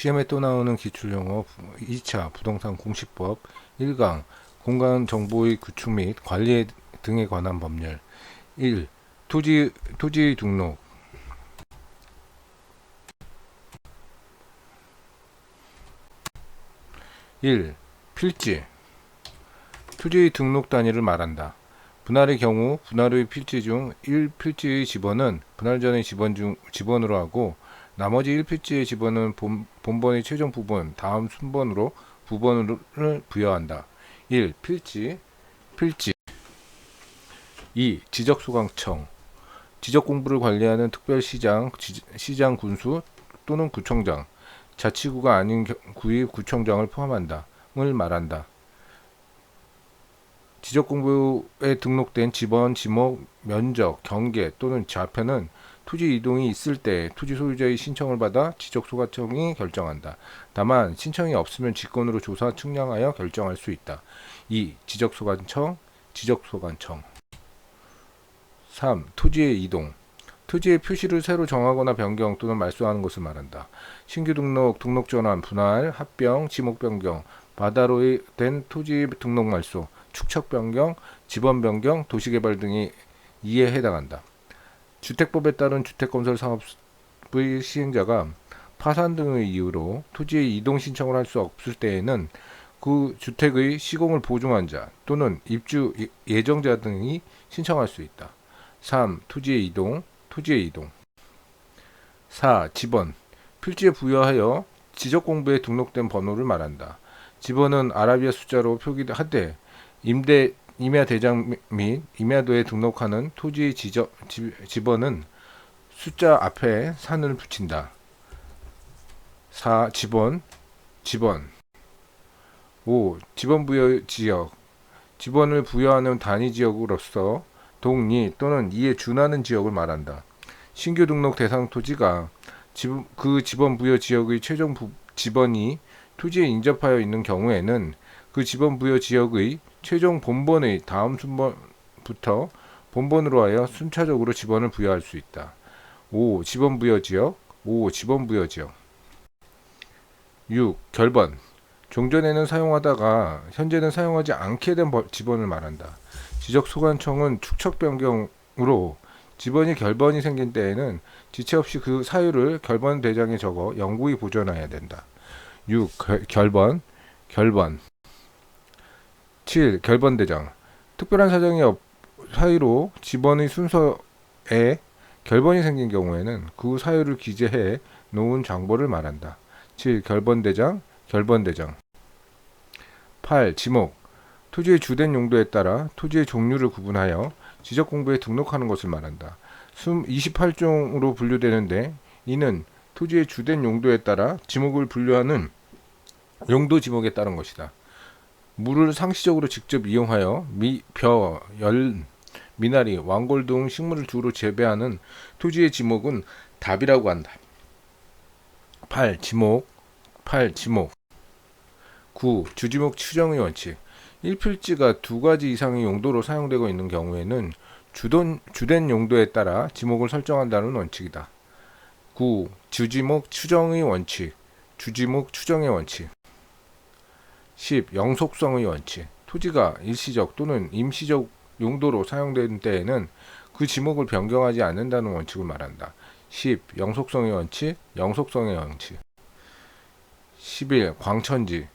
시험에 또 나오는 기출용어 2차 부동산 공시법 1강 공간 정보의 구축 및 관리 등에 관한 법률 1. 토지 등록 1. 필지 토지 등록 단위를 말한다. 분할의 경우 분할의 필지 중 1필지의 지번은 분할 전의 지번으로 하고 나머지 1필지의 지번은 본번의 최종 부분 다음 순번으로 부번을 부여한다. 1. 필지 2. 지적소강청 지적공부를 관리하는 특별시장, 시장 군수 또는 구청장, 자치구가 아닌 구의 구청장을 포함한다. 을 말한다. 지적공부에 등록된 지번, 지목, 면적, 경계 또는 좌표는 토지 이동이 있을 때 토지 소유자의 신청을 받아 지적소가청이 결정한다. 다만 신청이 없으면 직권으로 조사 측량하여 결정할 수 있다. 2. 지적소관청 3. 토지의 이동 토지의 표시를 새로 정하거나 변경 또는 말소하는 것을 말한다. 신규 등록, 등록 전환, 분할, 합병, 지목 변경, 바다로 된 토지 등록 말소, 축척 변경, 지번 변경, 도시개발 등이 이에 해당한다. 주택법에 따른 주택건설 사업의 시행자가 파산 등의 이유로 토지의 이동 신청을 할 수 없을 때에는 그 주택의 시공을 보증한 자 또는 입주 예정자 등이 신청할 수 있다. 3. 토지의 이동 4. 지번 필지에 부여하여 지적공부에 등록된 번호를 말한다. 지번은 아라비아 숫자로 표기하되 임야대장 및 임야도에 등록하는 토지의 지번은 숫자 앞에 산을 붙인다. 4. 지번 5. 지번 부여 지역 지번을 부여하는 단위 지역으로서 동리 또는 이에 준하는 지역을 말한다. 신규 등록 대상 토지가 그 지번 부여 지역의 최종 지번이 토지에 인접하여 있는 경우에는 그 지번 부여 지역의 최종 본번의 다음 순번부터 본번으로 하여 순차적으로 지번을 부여할 수 있다. 5. 지번 부여 지역 6. 결번 종전에는 사용하다가 현재는 사용하지 않게 된 지번을 말한다. 지적소관청은 축척 변경으로 지번이 결번이 생긴 때에는 지체 없이 그 사유를 결번 대장에 적어 영구히 보존해야 된다. 6. 결번 7. 결번 대장 특별한 사유로 지번의 순서에 결번이 생긴 경우에는 그 사유를 기재해 놓은 장보를 말한다. 7. 결번 대장 8. 지목 토지의 주된 용도에 따라 토지의 종류를 구분하여 지적공부에 등록하는 것을 말한다. 28종으로 분류되는데 이는 토지의 주된 용도에 따라 지목을 분류하는 용도 지목에 따른 것이다. 물을 상시적으로 직접 이용하여 벼, 미나리, 왕골 등 식물을 주로 재배하는 토지의 지목은 답이라고 한다. 8. 지목 9. 주지목 추정의 원칙 1필지가 두 가지 이상의 용도로 사용되고 있는 경우에는 주된 용도에 따라 지목을 설정한다는 원칙이다. 9. 주지목 추정의 원칙 10. 영속성의 원칙 토지가 일시적 또는 임시적 용도로 사용된 때에는 그 지목을 변경하지 않는다는 원칙을 말한다. 10. 영속성의 원칙 11. 광천지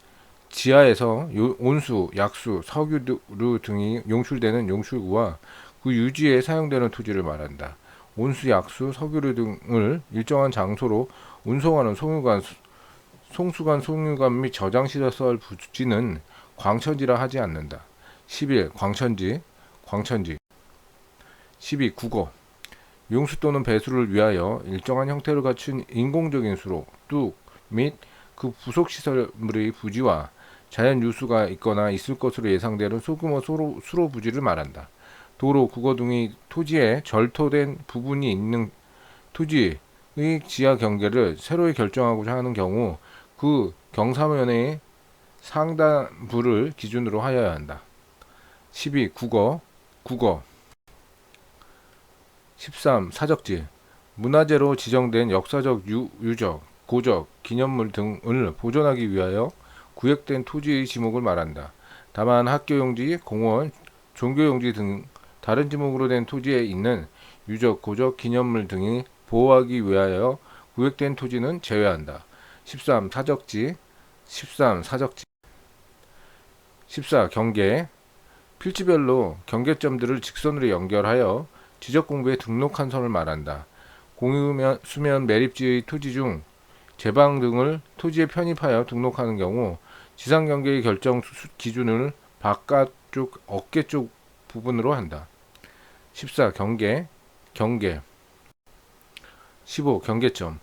지하에서 온수, 약수, 석유 등이 용출되는 용출구와 그 유지에 사용되는 토지를 말한다. 온수, 약수, 석유 등을 일정한 장소로 운송하는 송수관 및 저장시설 부지는 광천지라 하지 않는다. 11. 광천지 12. 국어 용수 또는 배수를 위하여 일정한 형태를 갖춘 인공적인 수로, 뚝 및 그 부속시설물의 부지와 자연 유수가 있거나 있을 것으로 예상되는 소규모 수로 부지를 말한다. 도로, 국어 등의 토지에 절토된 부분이 있는 토지의 지하 경계를 새로 결정하고자 하는 경우 그 경사면의 상단부를 기준으로 하여야 한다. 12. 국어 13. 사적지 문화재로 지정된 역사적 유적, 고적, 기념물 등을 보존하기 위하여 구획된 토지의 지목을 말한다. 다만 학교용지, 공원, 종교용지 등 다른 지목으로 된 토지에 있는 유적, 고적, 기념물 등이 보호하기 위하여 구획된 토지는 제외한다. 13. 사적지 13. 사적지 14. 경계 필지별로 경계점들을 직선으로 연결하여 지적공부에 등록한 선을 말한다. 공유면, 수면, 매립지의 토지 중 제방 등을 토지에 편입하여 등록하는 경우 지상경계의 결정 기준을 바깥쪽 어깨 쪽 부분으로 한다. 14. 경계 15. 경계점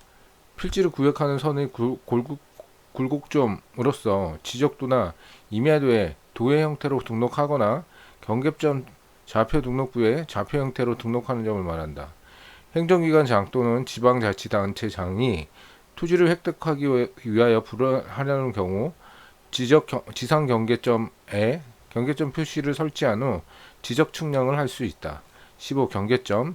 필지를 구획하는 선의 굴곡점으로서 지적도나 임야도에 도의 형태로 등록하거나 경계점 좌표 등록부에 좌표 형태로 등록하는 점을 말한다. 행정기관장 또는 지방자치단체장이 토지를 획득하기 위하여 불허하려는 경우 지상 경계점에 경계점 표시를 설치한 후 지적 측량을 할 수 있다. 15. 경계점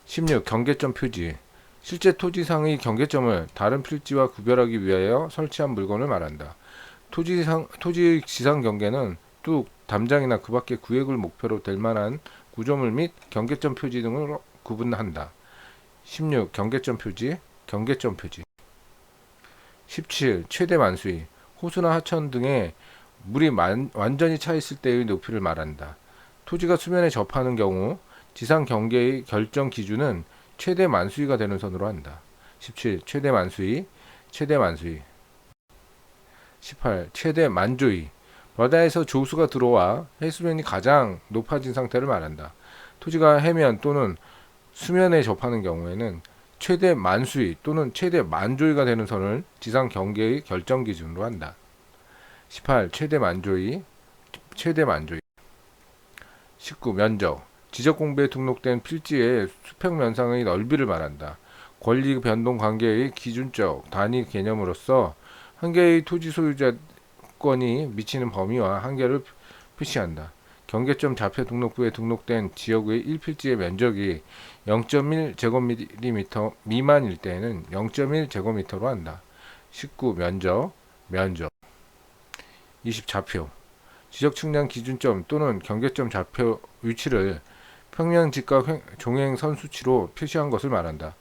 16. 경계점 표지 실제 토지상의 경계점을 다른 필지와 구별하기 위하여 설치한 물건을 말한다. 토지의 지상 경계는 뚝, 담장이나 그 밖의 구획을 목표로 될 만한 구조물 및 경계점 표지 등으로 구분한다. 16. 경계점 표지 17. 최대 만수위 호수나 하천 등에 물이 완전히 차 있을 때의 높이를 말한다. 토지가 수면에 접하는 경우 지상 경계의 결정 기준은 최대 만수위가 되는 선으로 한다. 17. 최대 만수위 18. 최대 만조위 바다에서 조수가 들어와 해수면이 가장 높아진 상태를 말한다. 토지가 해면 또는 수면에 접하는 경우에는 최대 만수위 또는 최대 만조위가 되는 선을 지상 경계의 결정 기준으로 한다. 18. 최대 만조위 19. 면적 지적공부에 등록된 필지의 수평면상의 넓이를 말한다. 권리 변동 관계의 기준적 단위 개념으로서 한 개의 토지 소유자권이 미치는 범위와 한계를 표시한다. 경계점 좌표 등록부에 등록된 지역의 1필지의 면적이 0.1제곱미터 미만일 때에는 0.1제곱미터로 한다. 19. 면적 20. 좌표 지적 측량 기준점 또는 경계점 좌표 위치를 평면 직각 종횡선 수치로 표시한 것을 말한다.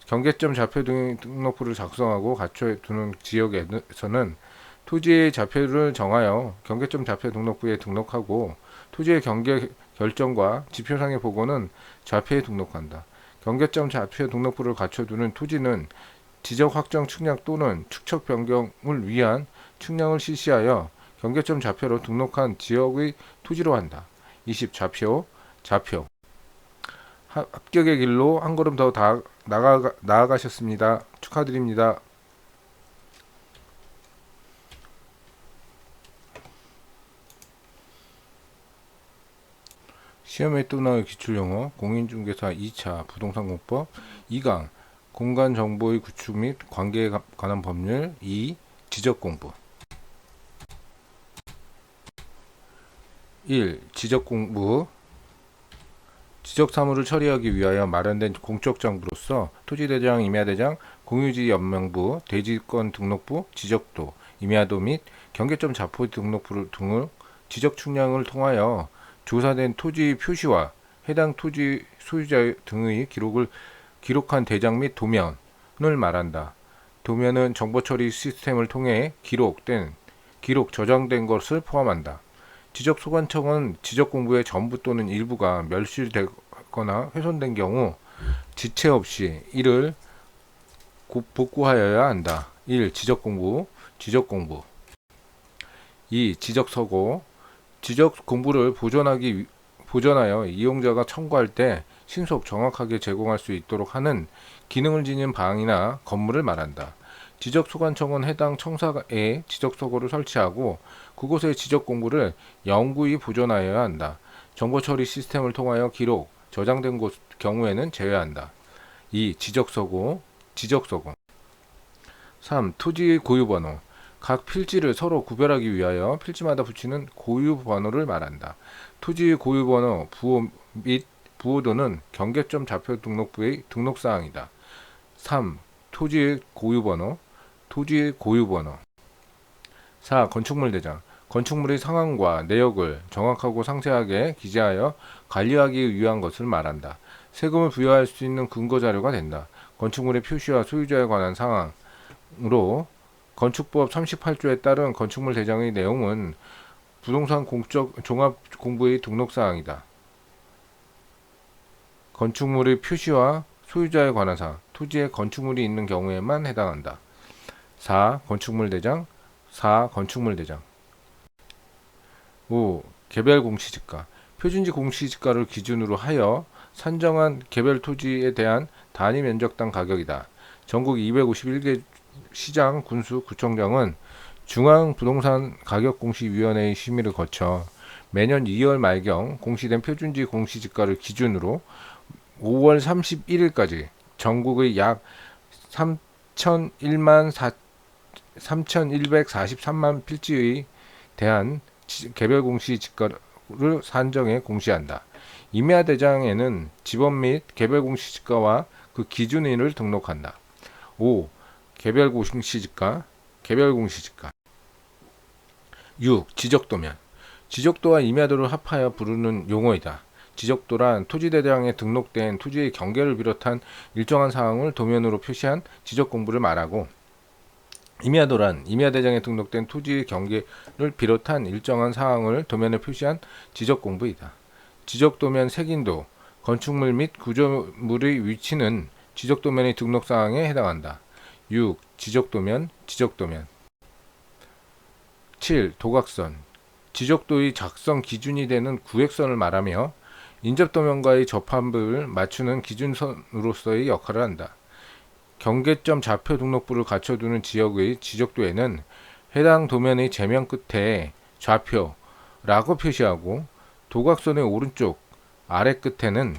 경계점 좌표 등록부를 작성하고 갖춰 두는 지역에서는 토지의 좌표를 정하여 경계점 좌표 등록부에 등록하고 토지의 경계 결정과 지표상의 보고는 좌표에 등록한다. 경계점 좌표 등록부를 갖춰두는 토지는 지적 확정 측량 또는 축척 변경을 위한 측량을 실시하여 경계점 좌표로 등록한 지역의 토지로 한다. 20. 좌표 합격의 길로 한 걸음 더 나아가셨습니다. 축하드립니다. 시험에 또 나올 기출영어 공인중개사 2차 부동산공법 2강 공간정보의 구축 및 관계에 관한 법률 2. 지적공부 1. 지적공부 지적사무를 처리하기 위하여 마련된 공적장부로서 토지대장, 임야대장, 공유지 연명부, 대지권 등록부, 지적도, 임야도 및 경계점 좌표 등록부 등을 지적 측량을 통하여 조사된 토지 표시와 해당 토지 소유자 등의 기록한 대장 및 도면을 말한다. 도면은 정보처리 시스템을 통해 저장된 것을 포함한다. 지적소관청은 지적공부의 전부 또는 일부가 멸실되거나 훼손된 경우 지체 없이 이를 복구하여야 한다. 1. 지적공부 2. 지적서고 지적공부를 보존하여 이용자가 청구할 때 신속 정확하게 제공할 수 있도록 하는 기능을 지닌 방이나 건물을 말한다. 지적소관청은 해당 청사에 지적서고를 설치하고 그곳의 지적공부를 영구히 보존하여야 한다. 정보처리 시스템을 통하여 저장된 경우에는 제외한다. 2. 지적서고 3. 토지의 고유번호 각 필지를 서로 구별하기 위하여 필지마다 붙이는 고유번호를 말한다. 토지의 고유번호, 부호 및 부호도는 경계점 좌표 등록부의 등록사항이다. 3. 토지의 고유번호, 토지의 고유번호. 4. 건축물 대장. 건축물의 상황과 내역을 정확하고 상세하게 기재하여 관리하기 위한 것을 말한다. 세금을 부여할 수 있는 근거 자료가 된다. 건축물의 표시와 소유자에 관한 사항으로 건축법 38조에 따른 건축물 대장의 내용은 부동산 공적 종합 공부의 등록 사항이다. 건축물의 표시와 소유자에 관한 사항, 토지에 건축물이 있는 경우에만 해당한다. 4. 건축물 대장. 4. 건축물 대장. 5. 개별 공시지가. 표준지 공시지가를 기준으로 하여 산정한 개별 토지에 대한 단위 면적당 가격이다. 전국 251개 시장, 군수, 구청장은 중앙부동산가격공시위원회의 심의를 거쳐 매년 2월 말경 공시된 표준지 공시지가를 기준으로 5월 31일까지 전국의 약 3,143만 필지에 대한 개별 공시지가를 산정해 공시한다. 임야 대장에는 지번 및 개별 공시지가와 그 기준일을 등록한다. 5. 개별 공시지가, 개별 공시지가. 6. 지적도면. 지적도와 임야도를 합하여 부르는 용어이다. 지적도란 토지대장에 등록된 토지의 경계를 비롯한 일정한 사항을 도면으로 표시한 지적공부를 말하고, 임야도란 임야대장에 등록된 토지의 경계를 비롯한 일정한 사항을 도면에 표시한 지적공부이다. 지적도면 색인도, 건축물 및 구조물의 위치는 지적도면의 등록사항에 해당한다. 6. 지적도면, 지적도면. 7. 도각선. 지적도의 작성 기준이 되는 구획선을 말하며 인접도면과의 접합을 맞추는 기준선으로서의 역할을 한다. 경계점 좌표 등록부를 갖춰두는 지역의 지적도에는 해당 도면의 제면 끝에 좌표라고 표시하고 도각선의 오른쪽 아래 끝에는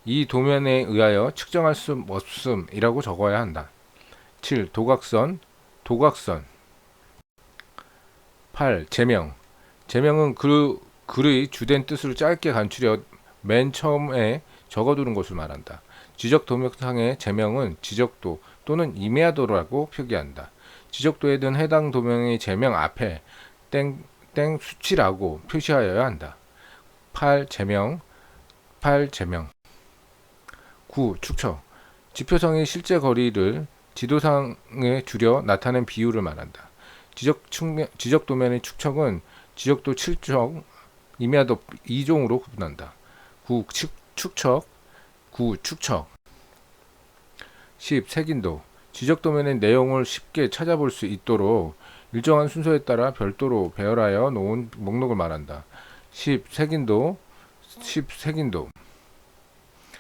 이 도면에 의하여 측정할 수 없음이라고 적어야 한다. 7. 도각선, 도각선. 8. 제명. 제명은 글의 주된 뜻을 짧게 간추려 맨 처음에 적어두는 것을 말한다. 지적 도면상의 제명은 지적도 또는 임야도라고 표기한다. 지적도에 든 해당 도면의 제명 앞에 땡땡 수치라고 표시하여야 한다. 8. 제명, 8. 제명. 9. 축척. 지표상의 실제 거리를 지도상에 줄여 나타낸 비율을 말한다. 지적 도면의 축척은 지적도 7척, 임야도 2종으로 구분한다. 9. 축척, 9. 축척. 10. 색인도. 지적 도면의 내용을 쉽게 찾아볼 수 있도록 일정한 순서에 따라 별도로 배열하여 놓은 목록을 말한다. 10. 색인도, 10. 색인도.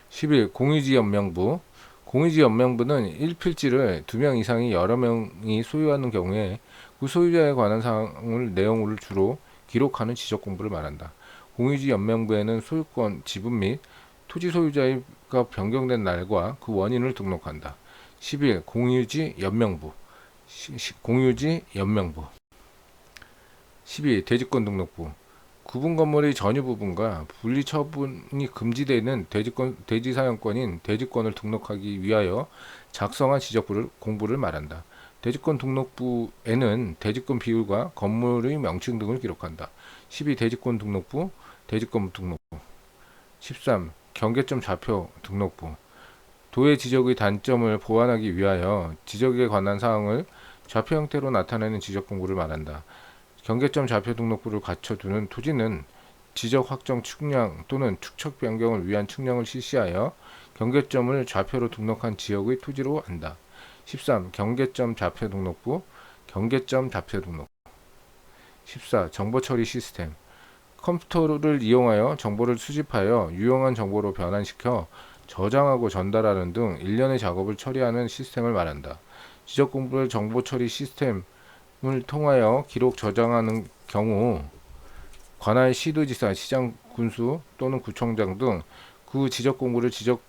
11. 공유지 연명부. 공유지 연명부는 1필지를 2명 이상이 여러 명이 소유하는 경우에 그 소유자에 관한 사항을 내용을 주로 기록하는 지적 공부를 말한다. 공유지 연명부에는 소유권 지분 및 토지 소유자가 변경된 날과 그 원인을 등록한다. 11. 공유지 연명부. 공유지 연명부. 12. 대지권 등록부. 구분 건물의 전유 부분과 분리 처분이 금지되는 대지 사용권인 대지권을 등록하기 위하여 작성한 지적부를 공부를 말한다. 대지권 등록부에는 대지권 비율과 건물의 명칭 등을 기록한다. 12. 대지권 등록부, 대지권 등록부. 13. 경계점 좌표 등록부. 도의 지적의 단점을 보완하기 위하여 지적에 관한 사항을 좌표 형태로 나타내는 지적 공부를 말한다. 경계점 좌표 등록부를 갖춰두는 토지는 지적 확정 측량 또는 축척 변경을 위한 측량을 실시하여 경계점을 좌표로 등록한 지역의 토지로 한다. 13. 경계점 좌표 등록부, 경계점 좌표 등록부. 14. 정보 처리 시스템. 컴퓨터를 이용하여 정보를 수집하여 유용한 정보로 변환시켜 저장하고 전달하는 등 일련의 작업을 처리하는 시스템을 말한다. 지적 공부를 정보 처리 시스템을 통하여 기록 저장하는 경우 관할 시도지사, 시장, 군수 또는 구청장 등 그 지적 공부를 지적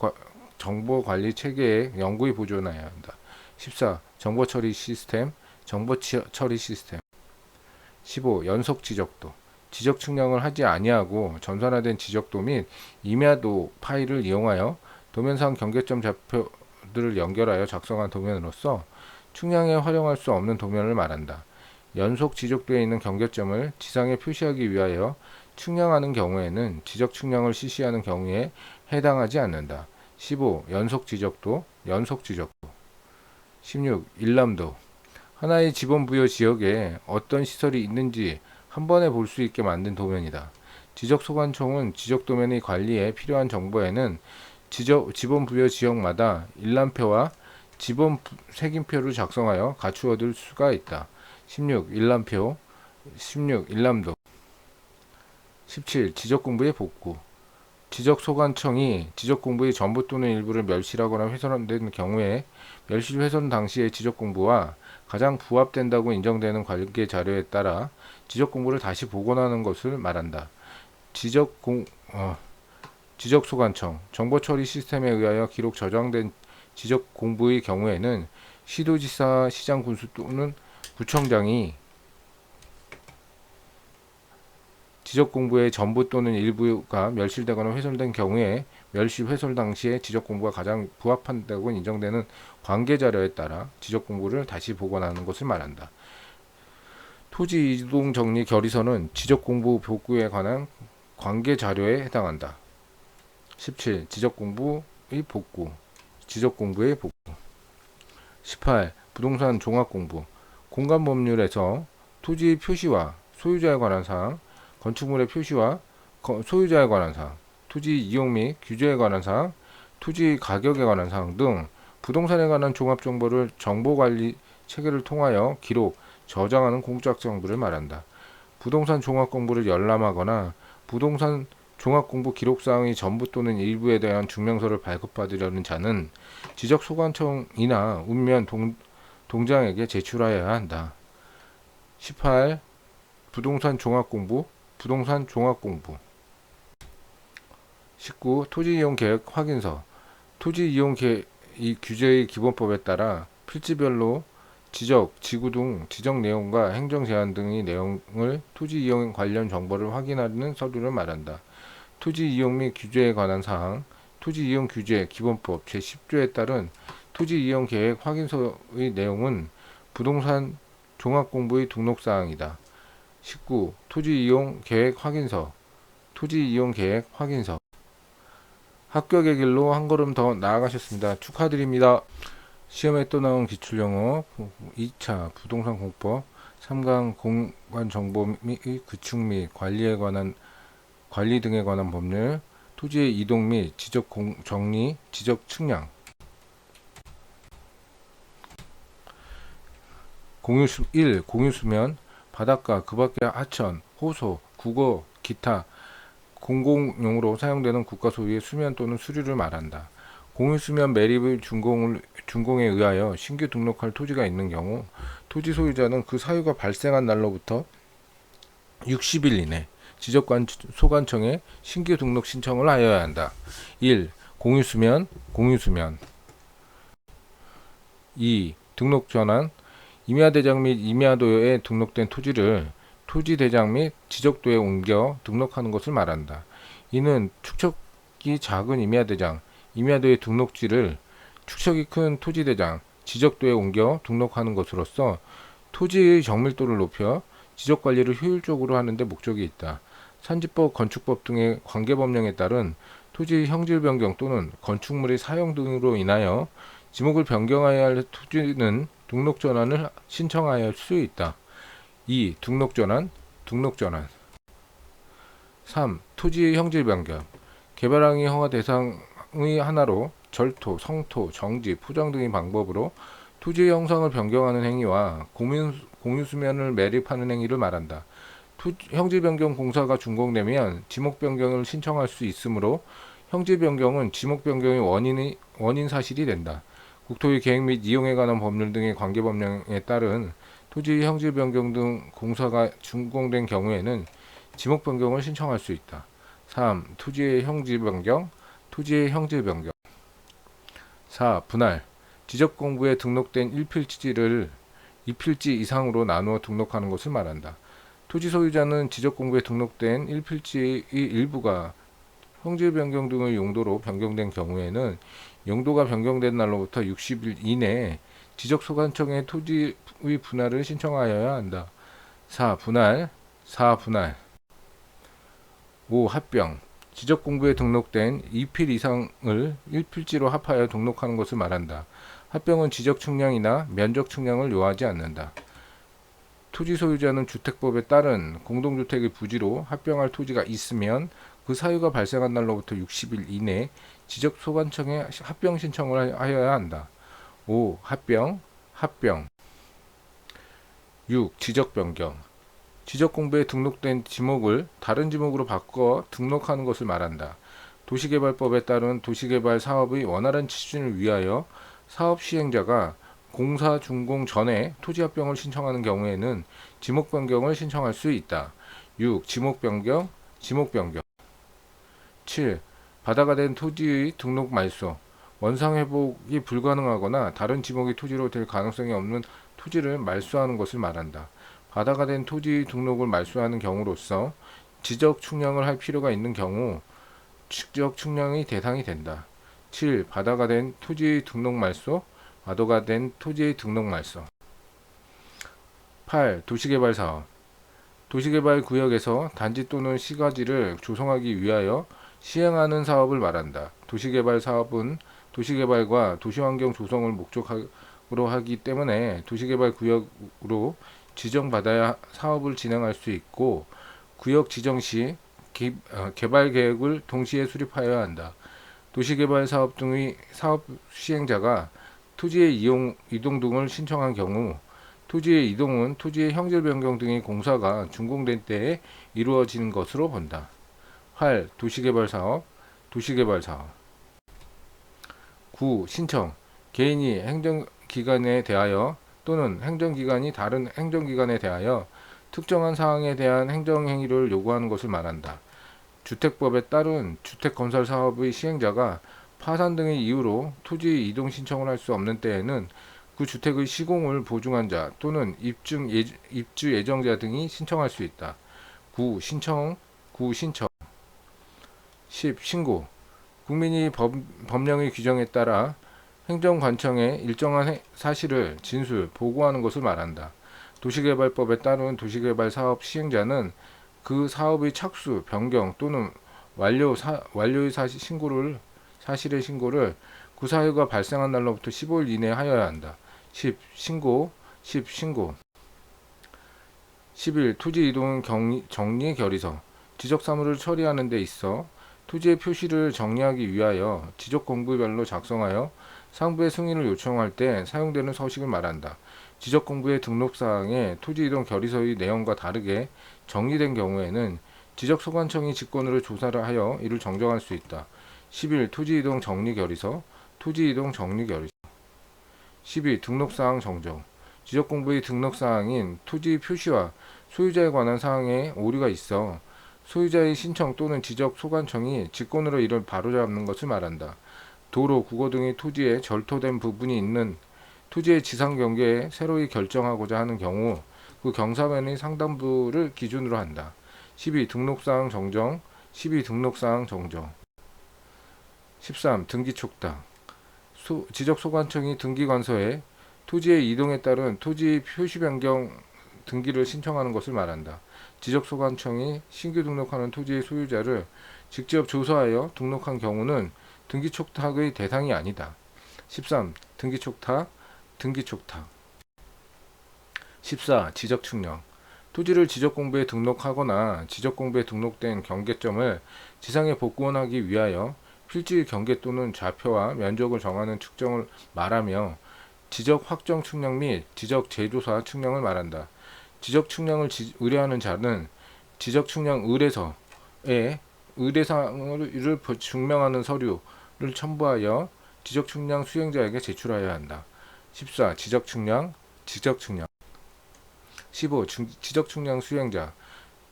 정보 관리 체계에 영구히 보존해야 한다. 14. 정보 처리 시스템, 정보 처리 시스템. 15. 연속 지적도. 지적 측량을 하지 아니하고 전산화된 지적도 및 임야도 파일을 이용하여 도면상 경계점 좌표 장소들을 연결하여 작성한 도면으로서 측량에 활용할 수 없는 도면을 말한다. 연속 지적되어 있는 경계점을 지상에 표시하기 위하여 측량하는 경우에는 지적 측량을 실시하는 경우에 해당하지 않는다. 15. 연속 지적도, 16. 일람도. 하나의 지번 부여 지역에 어떤 시설이 있는지 한 번에 볼 수 있게 만든 도면이다. 지적소관청은 지적도면의 관리에 필요한 정보에는 지번 부여 지역마다 일람표와 지번 색인표를 작성하여 갖추어 둘 수가 있다. 16. 일람표. 16. 일람도. 17. 지적공부의 복구. 지적소관청이 지적공부의 전부 또는 일부를 멸실하거나 훼손된 경우에 멸실 훼손 당시의 지적공부와 가장 부합된다고 인정되는 관계 자료에 따라 지적공부를 다시 복원하는 것을 말한다. 지적소관청 정보처리 시스템에 의하여 기록 저장된 지적공부의 경우에는 시도지사, 시장, 군수 또는 구청장이 지적공부의 전부 또는 일부가 멸실되거나 훼손된 경우에 멸실 훼손 당시에 지적공부가 가장 부합한다고 인정되는 관계자료에 따라 지적공부를 다시 복원하는 것을 말한다. 토지 이동 정리 결의서는 지적공부 복구에 관한 관계자료에 해당한다. 17. 지적공부의 복구. 18. 부동산 종합공부. 공간법률에서 토지 표시와 소유자에 관한 사항, 건축물의 표시와 소유자에 관한 사항, 토지 이용 및 규제에 관한 사항, 토지 가격에 관한 사항 등 부동산에 관한 종합정보를 정보관리 체계를 통하여 기록, 저장하는 공적 정보를 말한다. 부동산 종합공부를 열람하거나 부동산 종합공부 기록사항의 전부 또는 일부에 대한 증명서를 발급받으려는 자는 지적소관청이나 읍면 동장에게 제출하여야 한다. 18. 부동산 종합공부. 19. 토지이용 계획 확인서. 토지이용 규제의 기본법에 따라 필지별로 지적, 지구 등 지적 내용과 행정 제한 등의 내용을 토지 이용 관련 정보를 확인하는 서류를 말한다. 토지 이용 및 규제에 관한 사항, 토지 이용 규제 기본법 제10조에 따른 토지 이용 계획 확인서의 내용은 부동산 종합공부의 등록사항이다. 19. 토지 이용 계획 확인서. 토지 이용 계획 확인서. 합격의 길로 한 걸음 더 나아가셨습니다. 축하드립니다. 시험에 또 나온 기출영어 2차 부동산 공법 3강 공간정보 및 구축 및 관리 등에 관한 법률 토지의 이동 및 지적 정리, 지적 측량 공유수면 바닷가, 그 밖의 하천, 호소, 국어, 기타 공공용으로 사용되는 국가 소유의 수면 또는 수류를 말한다. 공유수면 매립의 준공에 의하여 신규 등록할 토지가 있는 경우 토지 소유자는 그 사유가 발생한 날로부터 60일 이내 지적소관청에 신규 등록 신청을 하여야 한다. 1. 공유수면 2. 등록전환 임야대장 및 임야도에 등록된 토지를 토지대장 및 지적도에 옮겨 등록하는 것을 말한다. 이는 축척이 작은 임야대장, 임야도의 등록지를 축척이 큰 토지대장, 지적도에 옮겨 등록하는 것으로서 토지의 정밀도를 높여 지적관리를 효율적으로 하는 데 목적이 있다. 산지법, 건축법 등의 관계법령에 따른 토지의 형질 변경 또는 건축물의 사용 등으로 인하여 지목을 변경하여야 할 토지는 등록전환을 신청하여야 할 수 있다. 2. 등록전환 3. 토지의 형질 변경 개발항이 허가 대상의 하나로 절토, 성토, 정지, 포장 등의 방법으로 토지의 형상을 변경하는 행위와 공유수면을 매립하는 행위를 말한다. 형질 변경 공사가 준공되면 지목 변경을 신청할 수 있으므로 형질 변경은 지목 변경의 원인 사실이 된다. 국토의 계획 및 이용에 관한 법률 등의 관계법령에 따른 토지 형질 변경 등 공사가 준공된 경우에는 지목 변경을 신청할 수 있다. 3. 토지의 형질 변경 4. 분할 지적공부에 등록된 1필지를 2필지 이상으로 나누어 등록하는 것을 말한다. 토지 소유자는 지적공부에 등록된 1필지의 일부가 형질 변경 등의 용도로 변경된 경우에는 용도가 변경된 날로부터 60일 이내에 지적소관청에 토지의 분할을 신청하여야 한다. 4. 분할 4. 분할 5. 합병 지적공부에 등록된 2필 이상을 1필지로 합하여 등록하는 것을 말한다. 합병은 지적 측량이나 면적 측량을 요하지 않는다. 토지 소유자는 주택법에 따른 공동주택의 부지로 합병할 토지가 있으면 그 사유가 발생한 날로부터 60일 이내 지적소관청에 합병 신청을 하여야 한다. 5. 합병 6. 지적변경 지적공부에 등록된 지목을 다른 지목으로 바꿔 등록하는 것을 말한다. 도시개발법에 따른 도시개발 사업의 원활한 추진을 위하여 사업 시행자가 공사 준공 전에 토지 합병을 신청하는 경우에는 지목 변경을 신청할 수 있다. 6. 지목 변경 7. 바다가 된 토지의 등록 말소 원상 회복이 불가능하거나 다른 지목이 토지로 될 가능성이 없는 토지를 말소하는 것을 말한다. 바다가 된 토지 등록을 말소하는 경우로서 지적 측량을 할 필요가 있는 경우 지적 측량의 대상이 된다. 7. 바다가 된 토지 등록 말소 바다가 된 토지의 등록 말소 8. 도시개발 사업 도시개발 구역에서 단지 또는 시가지를 조성하기 위하여 시행하는 사업을 말한다. 도시개발 사업은 도시개발과 도시환경 조성을 목적으로 하기 때문에 도시개발 구역으로 지정받아야 사업을 진행할 수 있고 구역 지정 시 개발 계획을 동시에 수립하여야 한다. 도시개발 사업 등의 사업 시행자가 토지의 이동 등을 신청한 경우 토지의 이동은 토지의 형질 변경 등의 공사가 준공된 때에 이루어지는 것으로 본다. 8. 도시개발 사업 9. 신청 개인이 행정기관에 대하여 또는 행정기관이 다른 행정기관에 대하여 특정한 사항에 대한 행정행위를 요구하는 것을 말한다. 주택법에 따른 주택건설 사업의 시행자가 파산 등의 이유로 토지 이동 신청을 할 수 없는 때에는 그 주택의 시공을 보증한 자 또는 입주 예정자 등이 신청할 수 있다. 9. 신청 10. 신고 국민이 법령의 규정에 따라 행정관청에 일정한 사실을 진술, 보고하는 것을 말한다. 도시개발법에 따른 도시개발 사업 시행자는 그 사업의 착수, 변경 또는 완료의 사실의 신고를 그 사유가 발생한 날로부터 15일 이내에 하여야 한다. 10. 신고 11. 토지 이동 정리 결의서 지적사무를 처리하는 데 있어 토지의 표시를 정리하기 위하여 지적공부별로 작성하여 상부의 승인을 요청할 때 사용되는 서식을 말한다. 지적공부의 등록사항에 토지이동 결의서의 내용과 다르게 정리된 경우에는 지적소관청이 직권으로 조사를 하여 이를 정정할 수 있다. 11. 토지이동 정리결의서 12. 등록사항 정정 지적공부의 등록사항인 토지 표시와 소유자에 관한 사항에 오류가 있어 소유자의 신청 또는 지적소관청이 직권으로 이를 바로잡는 것을 말한다. 도로, 국어 등의 토지에 절토된 부분이 있는 토지의 지상 경계에 새로이 결정하고자 하는 경우 그 경사면의 상단부를 기준으로 한다. 12. 등록사항 정정 13. 등기 촉탁 지적소관청이 등기관서에 토지의 이동에 따른 토지 표시 변경 등기를 신청하는 것을 말한다. 지적소관청이 신규 등록하는 토지의 소유자를 직접 조사하여 등록한 경우는 등기 촉탁의 대상이 아니다. 13. 등기 촉탁 14. 지적 측량 토지를 지적공부에 등록하거나 지적공부에 등록된 경계점을 지상에 복원하기 위하여 필지 경계 또는 좌표와 면적을 정하는 측정을 말하며 지적 확정 측량 및 지적 재조사 측량을 말한다. 지적 측량을 의뢰하는 자는 지적 측량 의뢰서에 의뢰사항을 증명하는 서류를 첨부하여 지적 측량 수행자에게 제출하여야 한다. 14. 지적 측량 15. 지적 측량 수행자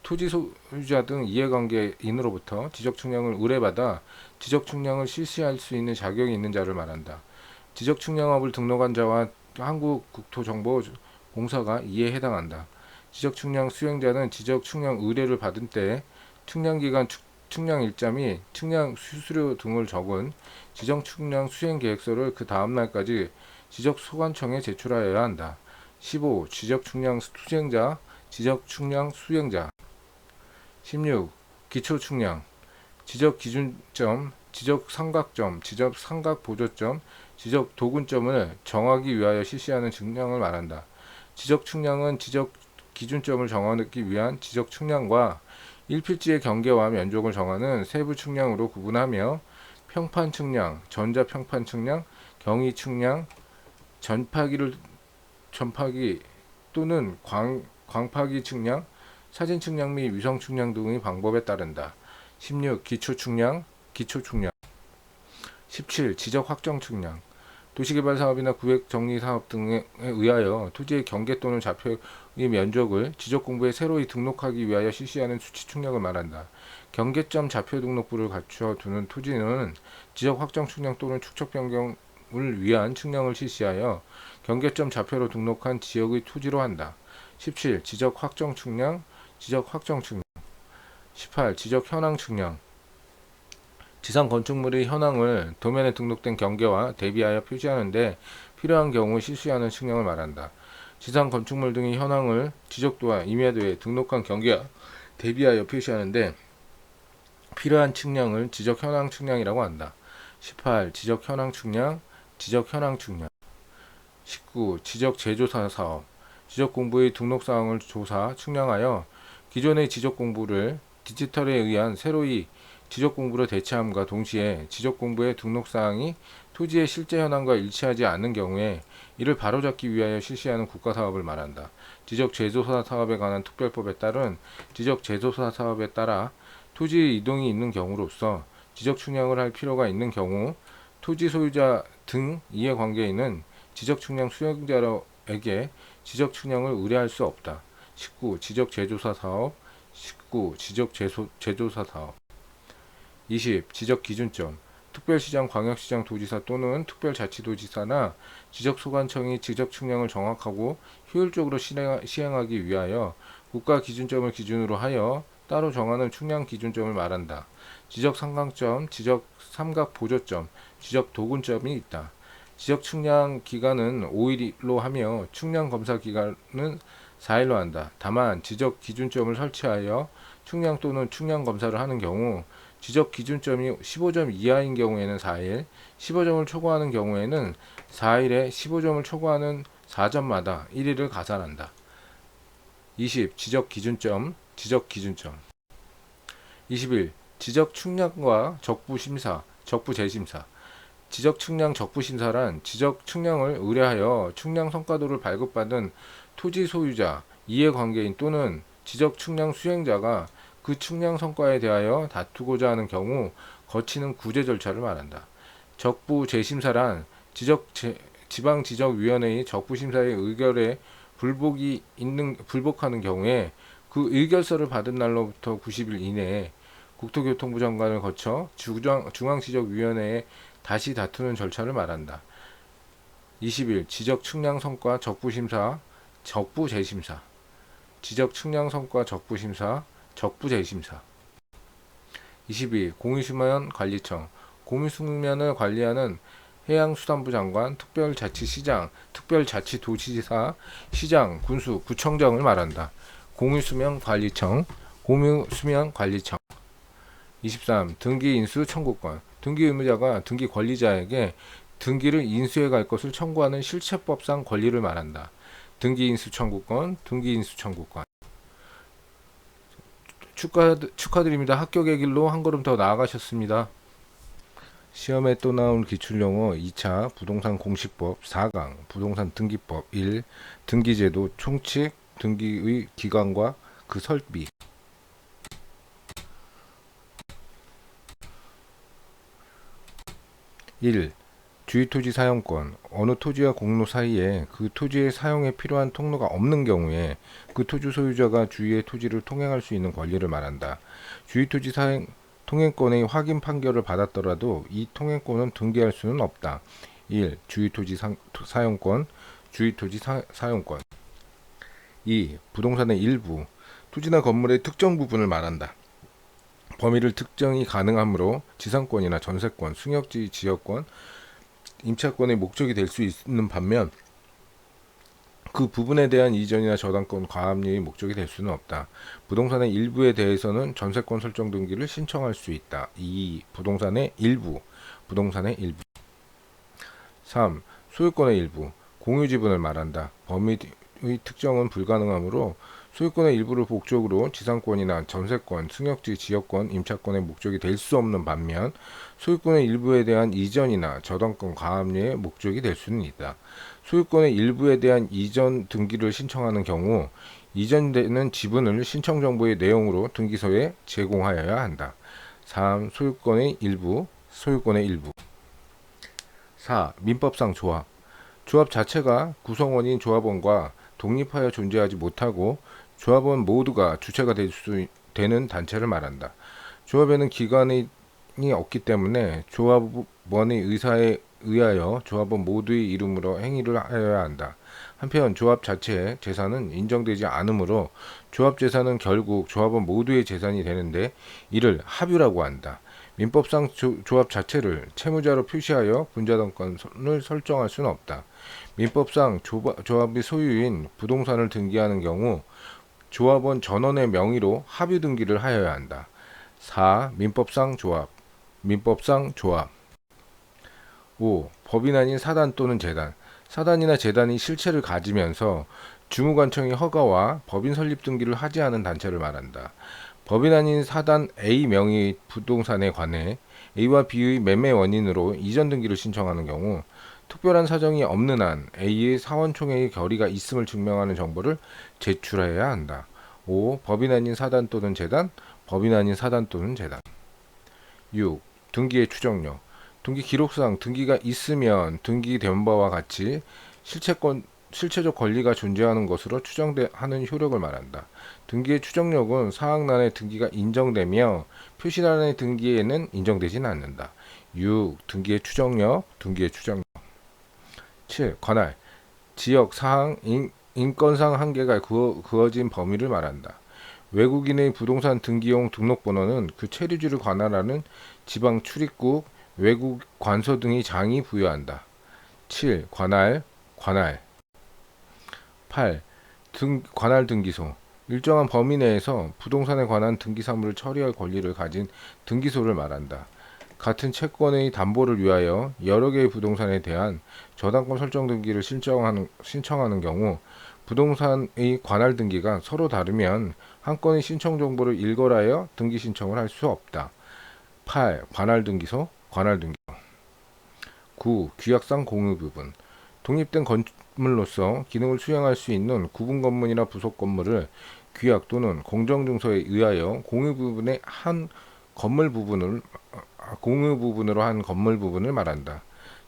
토지 소유자 등 이해관계인으로부터 지적 측량을 의뢰받아 지적 측량을 실시할 수 있는 자격이 있는 자를 말한다. 지적 측량업을 등록한 자와 한국국토정보공사가 이에 해당한다. 지적 측량 수행자는 지적 측량 의뢰를 받은 때에 측량기간 측량 일자 및 측량 수수료 등을 적은 지정 측량 수행 계획서를 그 다음 날까지 지적 소관청에 제출하여야 한다. 15. 지적 측량 수행자, 지적 측량 수행자. 16. 기초 측량, 지적 기준점, 지적 삼각점, 지적 삼각 보조점, 지적 도근점을 정하기 위하여 실시하는 측량을 말한다. 지적 측량은 지적 기준점을 정하기 위한 지적 측량과 일필지의 경계와 면적을 정하는 세부 측량으로 구분하며 평판 측량, 전자 평판 측량, 경위 측량, 전파기 또는 광파기 측량, 사진 측량 및 위성 측량 등의 방법에 따른다. 16. 기초 측량, 기초 측량. 17. 지적 확정 측량. 도시개발 사업이나 구획 정리 사업 등에 의하여 토지의 경계 또는 좌표의 면적을 지적 공부에 새로이 등록하기 위하여 실시하는 수치 측량을 말한다. 경계점 좌표 등록부를 갖춰 두는 토지는 지적 확정 측량 또는 축척 변경을 위한 측량을 실시하여 경계점 좌표로 등록한 지역의 토지로 한다. 17. 지적 확정 측량, 지적 확정 측량. 18. 지적 현황 측량. 지상 건축물의 현황을 도면에 등록된 경계와 대비하여 표시하는데 필요한 경우 실시하는 측량을 말한다. 지상 건축물 등의 현황을 지적도와 임야도에 등록한 경계와 대비하여 표시하는데 필요한 측량을 지적 현황 측량이라고 한다. 18. 지적 현황 측량, 지적 현황 측량. 19. 지적 재조사 사업. 지적 공부의 등록 사항을 조사, 측량하여 기존의 지적 공부를 디지털에 의한 새로이 지적 공부로 대체함과 동시에 지적 공부의 등록 사항이 토지의 실제 현황과 일치하지 않는 경우에 이를 바로잡기 위하여 실시하는 국가 사업을 말한다. 지적 재조사 사업에 관한 특별법에 따른 지적 재조사 사업에 따라 토지의 이동이 있는 경우로서 지적 측량을 할 필요가 있는 경우 토지 소유자 등 이해관계에 있는 지적 측량 수행자에게 지적 측량을 의뢰할 수 없다. 19. 지적 재조사 사업. 19. 지적 재조사 사업. 20. 지적 기준점. 특별시장, 광역시장, 도지사 또는 특별자치도지사나 지적소관청이 지적 측량을 정확하고 효율적으로 시행하기 위하여 국가 기준점을 기준으로 하여 따로 정하는 측량 기준점을 말한다. 지적 삼각점, 지적 삼각 보조점, 지적 도근점이 있다. 지적 측량 기간은 5일로 하며 측량 검사 기간은 4일로 한다. 다만 지적 기준점을 설치하여 측량 또는 측량 검사를 하는 경우 지적 기준점이 15점 이하인 경우에는 4일, 15점을 초과하는 경우에는 4일에 15점을 초과하는 4점마다 1일을 가산한다. 20. 지적 기준점, 지적 기준점. 21. 지적 측량과 적부 심사, 적부 재심사. 지적 측량 적부 심사란 지적 측량을 의뢰하여 측량 성과도를 발급받은 토지 소유자, 이해관계인 또는 지적 측량 수행자가 그 측량 성과에 대하여 다투고자 하는 경우 거치는 구제 절차를 말한다. 적부 재심사란 지방지적위원회의 적부심사의 의결에 불복하는 경우에 그 의결서를 받은 날로부터 90일 이내에 국토교통부 장관을 거쳐 중앙지적위원회에 다시 다투는 절차를 말한다. 20일 지적 측량 성과 적부심사, 적부재심사. 지적 측량 성과 적부심사, 적부재심사. 22. 공유수면관리청. 공유수면을 관리하는 해양수산부 장관, 특별자치시장, 특별자치도지사, 시장, 군수, 구청장을 말한다. 공유수면관리청, 공유수면관리청. 23. 등기인수 청구권. 등기 의무자가 등기 권리자에게 등기를 인수해 갈 것을 청구하는 실체법상 권리를 말한다. 등기인수 청구권, 등기인수 청구권. 축하드립니다. 합격의 길로 한 걸음 더 나아가셨습니다. 시험에 또 나올 기출용어 2차 부동산 공시법 4강 부동산 등기법 1 등기제도 총칙 등기의 기관과 그 설비. 1. 주유토지 사용권. 어느 토지와 공로 사이에 그 토지의 사용에 필요한 통로가 없는 경우에 그 토지 소유자가 주유의 토지를 통행할 수 있는 권리를 말한다. 주유토지 통행권의 확인 판결을 받았더라도 이 통행권은 등기할 수는 없다. 1. 주유토지 사용권, 주유토지 사용권. 2. 부동산의 일부. 토지나 건물의 특정 부분을 말한다. 범위를 특정이 가능하므로 지상권이나 전세권, 승역지 지역권, 임차권의 목적이 될 수 있는 반면 그 부분에 대한 이전이나 저당권 과압류의 목적이 될 수는 없다. 부동산의 일부에 대해서는 전세권 설정 등기를 신청할 수 있다. 2. 부동산의 일부. 3. 소유권의 일부. 공유 지분을 말한다. 범위의 특정은 불가능하므로 소유권의 일부를 목적으로 지상권이나 전세권, 승역지 지역권, 임차권의 목적이 될 수 없는 반면 소유권의 일부에 대한 이전이나 저당권 과압류의 목적이 될 수는 있다. 소유권의 일부에 대한 이전 등기를 신청하는 경우 이전되는 지분을 신청 정보의 내용으로 등기소에 제공하여야 한다. 3. 소유권의 일부. 4. 민법상 조합. 조합 자체가 구성원인 조합원과 독립하여 존재하지 못하고 조합원 모두가 주체가 될 수 되는 단체를 말한다. 조합에는 기관이 없기 때문에 조합원의 의사에 의하여 조합원 모두의 이름으로 행위를 하여야 한다. 한편 조합 자체의 재산은 인정되지 않으므로 조합 재산은 결국 조합원 모두의 재산이 되는데 이를 합유라고 한다. 민법상 조합 자체를 채무자로 표시하여 분자당권을 설정할 수는 없다. 민법상 조합의 소유인 부동산을 등기하는 경우 조합원 전원의 명의로 합유 등기를 하여야 한다. 4. 민법상 조합. 5. 법인 아닌 사단 또는 재단. 사단이나 재단이 실체를 가지면서 주무관청의 허가와 법인 설립 등기를 하지 않은 단체를 말한다. 법인 아닌 사단 A 명의 부동산에 관해 A와 B의 매매 원인으로 이전 등기를 신청하는 경우 특별한 사정이 없는 한 A의 사원총회의 결의가 있음을 증명하는 정보를 제출해야 한다. 5. 법인 아닌 사단 또는 재단. 6. 등기의 추정력. 등기 기록상 등기가 있으면 등기된 바와 같이 실체적 권리가 존재하는 것으로 추정하는 효력을 말한다. 등기의 추정력은 사항란의 등기가 인정되며 표시란의 등기에는 인정되지는 않는다. 6. 등기의 추정력. 7. 관할. 지역, 사항, 인건상 한계가 그어진 범위를 말한다. 외국인의 부동산 등기용 등록번호는 그 체류지를 관할하는 지방 출입국, 외국 관서 등의 장이 부여한다. 7. 관할. 8. 관할 등기소. 일정한 범위 내에서 부동산에 관한 등기 사무를 처리할 권리를 가진 등기소를 말한다. 같은 채권의 담보를 위하여 여러 개의 부동산에 대한 저당권 설정 등기를 신청하는 경우 부동산의 관할 등기가 서로 다르면 한 건의 신청 정보를 일괄하여 등기 신청을 할 수 없다. 8. 관할 등기소. 9. 규약상 공유 부분. 독립된 건물로서 기능을 수행할 수 있는 구분 건물이나 부속 건물을 규약 또는 공정증서에 의하여 공유 부분으로 한 건물 부분을 말한다.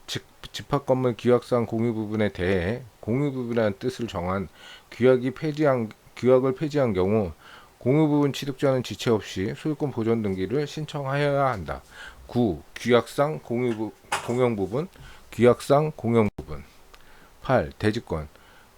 즉 집합 건물 규약상 공유 부분에 대해 공유 부분이라는 뜻을 정한 규약을 폐지한 경우 공유 부분 취득자는 지체 없이 소유권 보존 등기를 신청하여야 한다. 9. 규약상 공용 부분. 8. 대지권.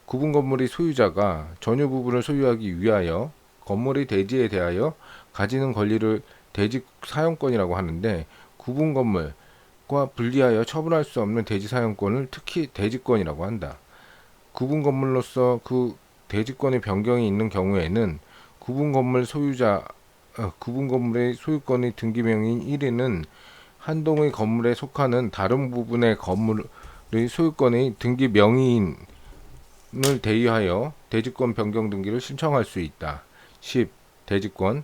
구분 건물의 소유자가 전유 부분을 소유하기 위하여 건물의 대지에 대하여 가지는 권리를 대지 사용권이라고 하는데 구분 건물과 분리하여 처분할 수 없는 대지 사용권을 특히 대지권이라고 한다. 구분 건물로서 그 대지권의 변경이 있는 경우에는 구분 건물의 소유권의 등기명인 1위는 한 동의 건물에 속하는 다른 부분의 건물의 소유권의 등기 명의인을 대의하여 대지권 변경 등기를 신청할 수 있다. 10. 대지권.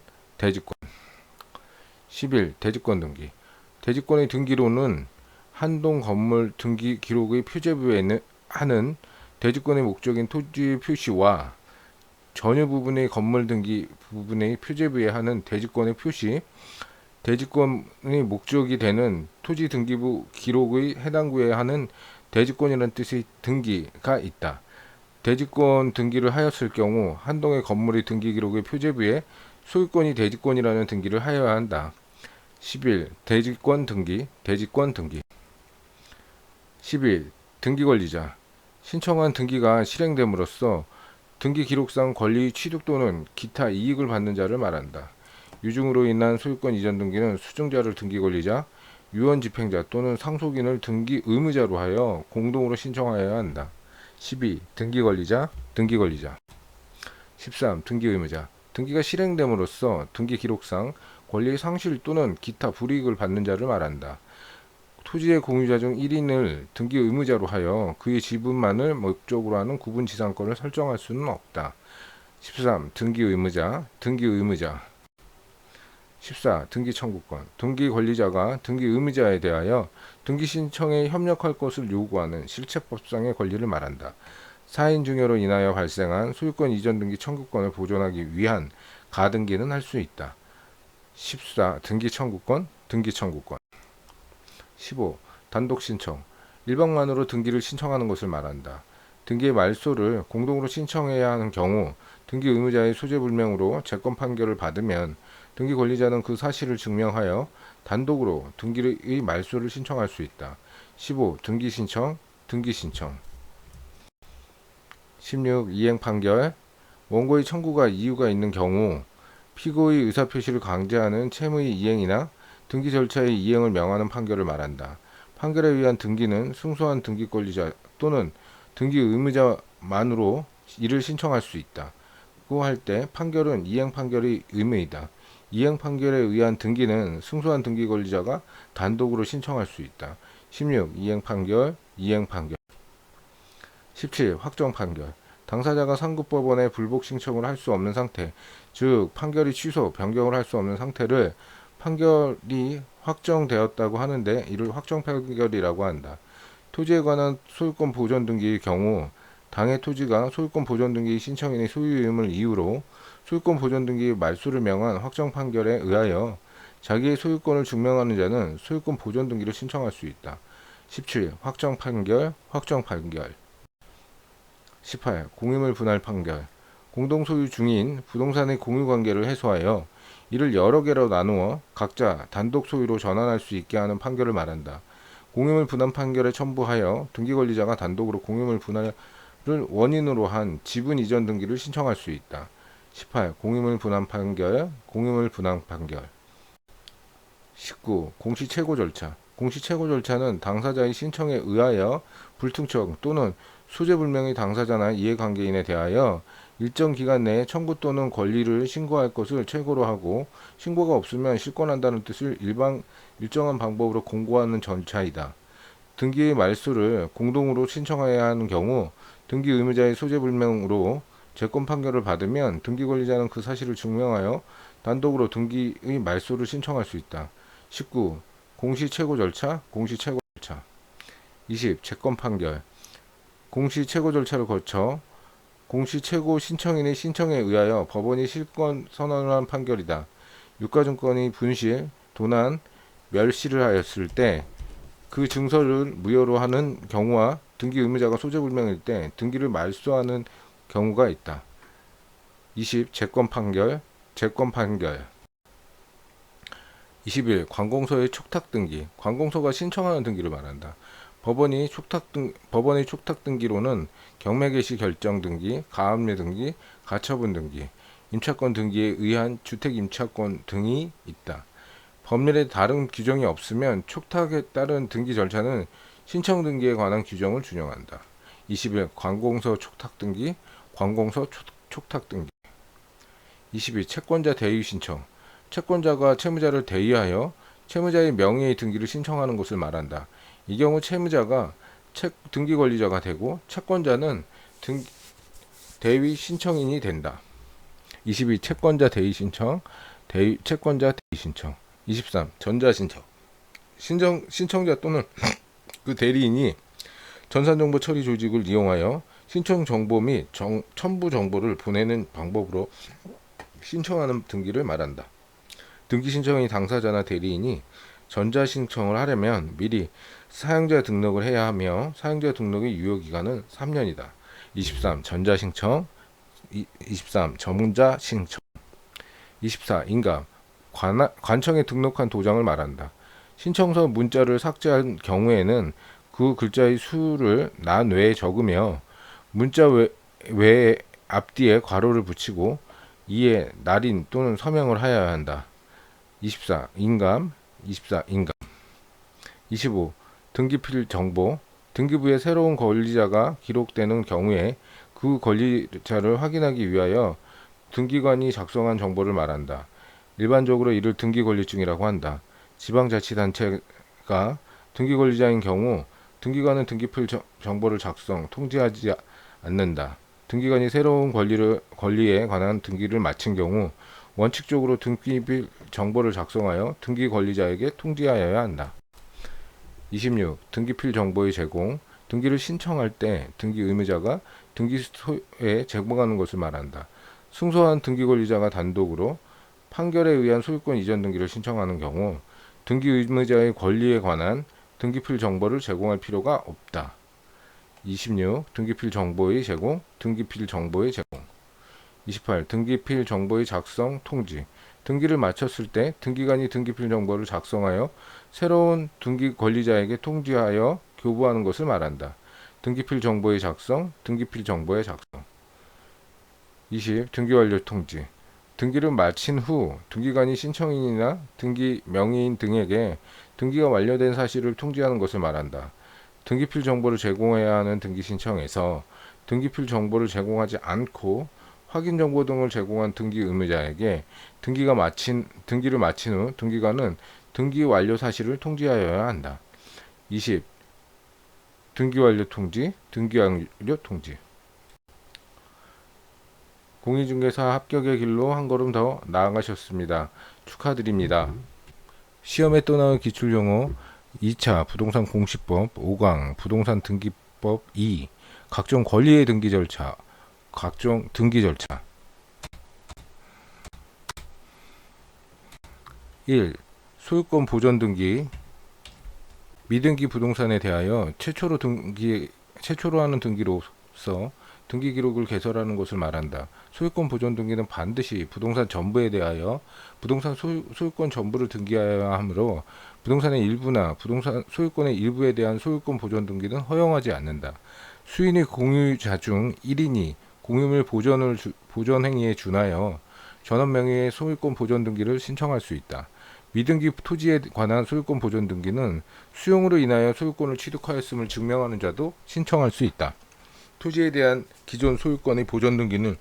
11. 대지권 등기. 대지권의 등기로는 한동 건물 등기 기록의 표제부에 하는 대지권의 목적인 토지 표시와 전유 부분의 건물 등기 부분의 표제부에 하는 대지권의 표시, 대지권의 목적이 되는 토지 등기부 기록의 해당 구에 하는 대지권이라는 뜻의 등기가 있다. 대지권 등기를 하였을 경우 한동의 건물의 등기 기록의 표제부에 소유권이 대지권이라는 등기를 하여야 한다. 11. 대지권 등기. 11. 등기 권리자. 신청한 등기가 실행됨으로써 등기 기록상 권리 취득 또는 기타 이익을 받는 자를 말한다. 유증으로 인한 소유권 이전 등기는 수증자를 등기 권리자, 유언 집행자 또는 상속인을 등기 의무자로 하여 공동으로 신청하여야 한다. 12. 등기 권리자. 13. 등기 의무자. 등기가 실행됨으로써 등기 기록상 권리의 상실 또는 기타 불이익을 받는 자를 말한다. 토지의 공유자 중 1인을 등기 의무자로 하여 그의 지분만을 목적으로 하는 구분 지상권을 설정할 수는 없다. 13. 등기 의무자. 14. 등기 청구권. 등기 권리자가 등기 의무자에 대하여 등기 신청에 협력할 것을 요구하는 실체법상의 권리를 말한다. 사인 증여로 인하여 발생한 소유권 이전 등기 청구권을 보존하기 위한 가등기는 할 수 있다. 14. 등기 청구권. 15. 단독 신청. 일방만으로 등기를 신청하는 것을 말한다. 등기의 말소를 공동으로 신청해야 하는 경우 등기 의무자의 소재불명으로 재건 판결을 받으면 등기 권리자는 그 사실을 증명하여 단독으로 등기의 말소를 신청할 수 있다. 15. 등기 신청. 16. 이행 판결. 원고의 청구가 이유가 있는 경우 피고의 의사표시를 강제하는 채무의 이행이나 등기 절차의 이행을 명하는 판결을 말한다. 판결에 의한 등기는 승소한 등기 권리자 또는 등기 의무자만으로 이를 신청할 수 있다. 고 할 때 판결은 이행 판결의 의무이다. 이행 판결에 의한 등기는 승소한 등기 권리자가 단독으로 신청할 수 있다. 16. 이행 판결. 17. 확정 판결. 당사자가 상급법원에 불복 신청을 할 수 없는 상태, 즉 판결이 취소, 변경을 할 수 없는 상태를 판결이 확정되었다고 하는데 이를 확정 판결이라고 한다. 토지에 관한 소유권 보존 등기의 경우 당해 토지가 소유권 보존 등기 신청인의 소유임을 이유로 소유권 보존 등기 말소를 명한 확정 판결에 의하여 자기의 소유권을 증명하는 자는 소유권 보존 등기를 신청할 수 있다. 17. 확정 판결. 18. 공유물 분할 판결. 공동 소유 중인 부동산의 공유 관계를 해소하여 이를 여러 개로 나누어 각자 단독 소유로 전환할 수 있게 하는 판결을 말한다. 공유물 분할 판결에 첨부하여 등기 권리자가 단독으로 공유물 분할을 원인으로 한 지분 이전 등기를 신청할 수 있다. 18. 공유물 분할 판결. 19. 공시 최고 절차. 공시 최고 절차는 당사자의 신청에 의하여 불특정 또는 소재불명의 당사자나 이해관계인에 대하여 일정 기간 내에 청구 또는 권리를 신고할 것을 최고로 하고 신고가 없으면 실권한다는 뜻을 일정한 방법으로 공고하는 절차이다. 등기의 말소를 공동으로 신청해야 하는 경우 등기 의무자의 소재불명으로 재건 판결을 받으면 등기 권리자는 그 사실을 증명하여 단독으로 등기의 말소를 신청할 수 있다. 19. 공시 최고 절차. 20. 재건 판결. 공시 최고 절차를 거쳐 공시 최고 신청인의 신청에 의하여 법원이 실권 선언을 한 판결이다. 유가증권이 분실, 도난, 멸실을 하였을 때 그 증서를 무효로 하는 경우와 등기 의무자가 소재불명일 때 등기를 말소하는 경우가 있다. 20. 재건 판결. 21. 관공서의 촉탁 등기. 관공서가 신청하는 등기를 말한다. 법원의 촉탁 등기로는 경매 개시 결정 등기, 가압류 등기, 가처분 등기, 임차권 등기에 의한 주택 임차권 등이 있다. 법률에 다른 규정이 없으면 촉탁에 따른 등기 절차는 신청 등기에 관한 규정을 준용한다. 21. 관공서 촉탁 등기, 관공서 촉탁 등기. 22. 채권자 대의 신청. 채권자가 채무자를 대의하여 채무자의 명의의 등기를 신청하는 것을 말한다. 이 경우 채무자가 등기 권리자가 되고 채권자는 대의 신청인이 된다. 22. 채권자 대의 신청. 채권자 대의 신청. 23. 전자 신청. 신청자 또는 그 대리인이 전산정보 처리 조직을 이용하여 신청 정보 및 첨부 정보를 보내는 방법으로 신청하는 등기를 말한다. 등기 신청의 당사자나 대리인이 전자 신청을 하려면 미리 사용자 등록을 해야 하며 사용자 등록의 유효기간은 3년이다. 23. 전자 신청. 23. 전문자 신청. 24. 인감. 관청에 등록한 도장을 말한다. 신청서 문자를 삭제한 경우에는 그 글자의 수를 난 외에 적으며 문자 외에 앞뒤에 괄호를 붙이고 이에 날인 또는 서명을 하여야 한다. 24. 인감. 24. 인감. 25. 등기필 정보. 등기부에 새로운 권리자가 기록되는 경우에 그 권리자를 확인하기 위하여 등기관이 작성한 정보를 말한다. 일반적으로 이를 등기권리증이라고 한다. 지방자치단체가 등기권리자인 경우 등기관은 등기필 정보를 작성, 통지하지 않는다. 등기관이 새로운 권리에 관한 등기를 마친 경우 원칙적으로 등기필 정보를 작성하여 등기권리자에게 통지하여야 한다. 26. 등기필 정보의 제공. 등기를 신청할 때 등기 의무자가 등기소에 제공하는 것을 말한다. 승소한 등기권리자가 단독으로 판결에 의한 소유권 이전 등기를 신청하는 경우 등기 의무자의 권리에 관한 등기필 정보를 제공할 필요가 없다. 26. 등기필 정보의 제공. 등기필 정보의 제공. 28. 등기필 정보의 작성, 통지. 등기를 마쳤을 때 등기관이 등기필 정보를 작성하여 새로운 등기 권리자에게 통지하여 교부하는 것을 말한다. 등기필 정보의 작성, 등기필 정보의 작성. 20. 등기 완료 통지. 등기를 마친 후 등기관이 신청인이나 등기 명의인 등에게 등기가 완료된 사실을 통지하는 것을 말한다. 등기필 정보를 제공해야 하는 등기 신청에서 등기필 정보를 제공하지 않고 확인 정보 등을 제공한 등기 의무자에게 등기를 마친 후 등기관은 등기 완료 사실을 통지하여야 한다. 20. 등기 완료 통지, 등기 완료 통지. 공인중개사 합격의 길로 한 걸음 더 나아가셨습니다. 축하드립니다. 시험에 또 나올 기출용어 2차 부동산 공시법 5강 부동산 등기법 2 각종 권리의 등기 절차 각종 등기 절차 1. 소유권 보전 등기 미등기 부동산에 대하여 최초로 하는 등기로서 등기 기록을 개설하는 것을 말한다. 소유권 보전 등기는 반드시 부동산 전부에 대하여 부동산 소유권 전부를 등기하여야 하므로 부동산의 일부나 부동산 소유권의 일부에 대한 소유권 보전 등기는 허용하지 않는다. 수인의 공유자 중 1인이 공유물 보전 행위에 준하여 전원 명의의 소유권 보전 등기를 신청할 수 있다. 미등기 토지에 관한 소유권 보전 등기는 수용으로 인하여 소유권을 취득하였음을 증명하는 자도 신청할 수 있다. 토지에 대한 기존 소유권의 보전 등기는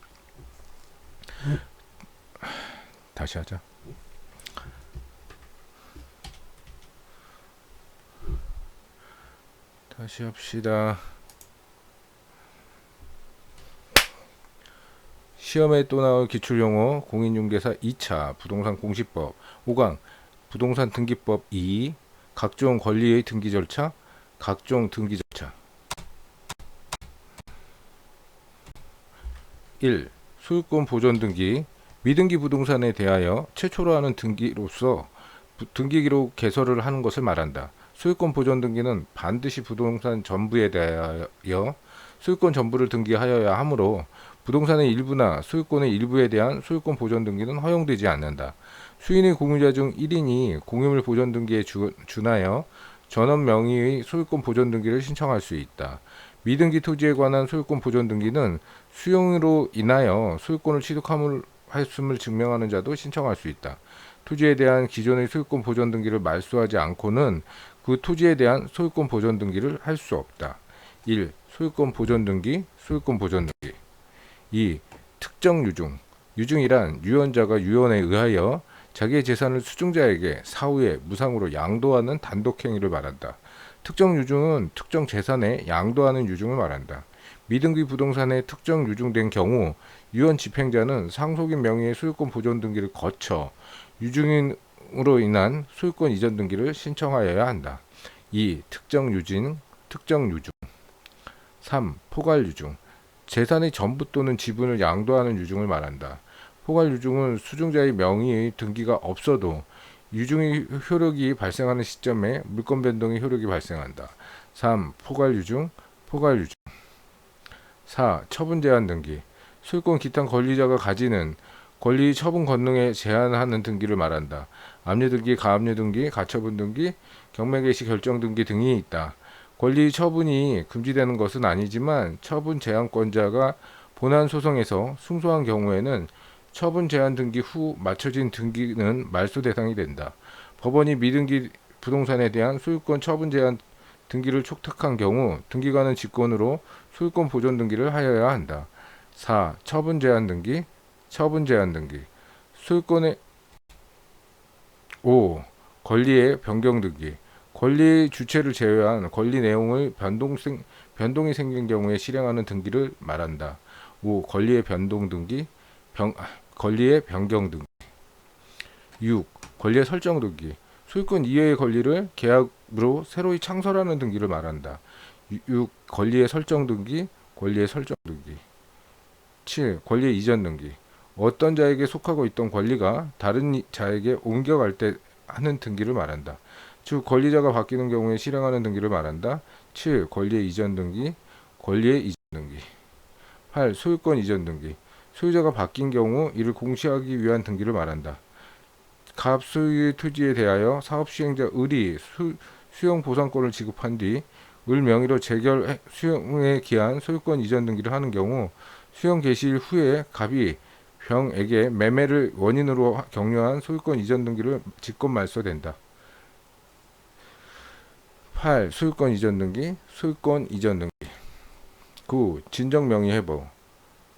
다시 하자. 다시 합시다. 시험에 또 나올 기출용어 공인중개사 2차 부동산 공시법 5강 부동산 등기법 2 각종 권리의 등기 절차 각종 등기 절차 1. 소유권 보전 등기 미등기 부동산에 대하여 최초로 하는 등기로서 등기 기록 개설을 하는 것을 말한다. 소유권 보전 등기는 반드시 부동산 전부에 대하여 소유권 전부를 등기하여야 하므로 부동산의 일부나 소유권의 일부에 대한 소유권 보전 등기는 허용되지 않는다. 수인의 공유자 중 1인이 공유물 보전 등기에 준하여 전원 명의의 소유권 보전 등기를 신청할 수 있다. 미등기 토지에 관한 소유권 보전 등기는 수용으로 인하여 소유권을 취득하였음을 증명하는 자도 신청할 수 있다. 토지에 대한 기존의 소유권 보전 등기를 말소하지 않고는 그 토지에 대한 소유권 보전 등기를 할 수 없다. 1. 소유권 보전 등기, 소유권 보전 등기 2. 특정 유증 유증이란 유언자가 유언에 의하여 자기의 재산을 수증자에게 사후에 무상으로 양도하는 단독 행위를 말한다. 특정 유증은 특정 재산에 양도하는 유증을 말한다. 미등기 부동산에 특정 유증된 경우 유언 집행자는 상속인 명의의 소유권 보전 등기를 거쳐 유증으로 인한 소유권 이전 등기를 신청하여야 한다. 2. 특정 유증 3. 포괄 유증 재산의 전부 또는 지분을 양도하는 유증을 말한다. 포괄 유증은 수증자의 명의의 등기가 없어도 유증의 효력이 발생하는 시점에 물권 변동의 효력이 발생한다. 3. 포괄 유증 4. 처분 제한 등기 소유권 기타 권리자가 가지는 권리 처분 권능에 제한하는 등기를 말한다. 압류 등기, 가압류 등기, 가처분 등기, 경매 개시 결정 등기 등이 있다. 권리 처분이 금지되는 것은 아니지만 처분 제한권자가 본안 소송에서 승소한 경우에는 처분 제한 등기 후 맞춰진 등기는 말소 대상이 된다. 법원이 미등기 부동산에 대한 소유권 처분 제한 등기를 촉탁한 경우 등기관은 직권으로 소유권 보존 등기를 하여야 한다. 4. 처분 제한 등기, 처분 제한 등기. 소유권의 5. 권리의 변경 등기. 권리의 주체를 제외한 권리 내용의 변동이 생긴 경우에 실행하는 등기를 말한다. 5. 권리의 변동 등기, 권리의 변경 등기. 6. 권리의 설정 등기. 소유권 이외의 권리를 계약으로 새로이 창설하는 등기를 말한다. 6. 권리의 설정 등기, 권리의 설정 등기. 7. 권리의 이전 등기. 어떤 자에게 속하고 있던 권리가 다른 자에게 옮겨갈 때 하는 등기를 말한다. 즉 권리자가 바뀌는 경우에 실행하는 등기를 말한다. 7. 권리의 이전 등기, 권리의 이전 등기. 8. 소유권 이전 등기. 소유자가 바뀐 경우 이를 공시하기 위한 등기를 말한다. 갑소유의 토지에 대하여 사업시행자 을이 수용 보상권을 지급한 뒤 을 명의로 재결 수용에 기한 소유권 이전 등기를 하는 경우 수용 개시일 후에 갑이 병에게 매매를 원인으로 격려한 소유권 이전 등기를 직권 말소된다. 8. 소유권 이전 등기, 소유권 이전 등기. 9. 진정 명의 회복.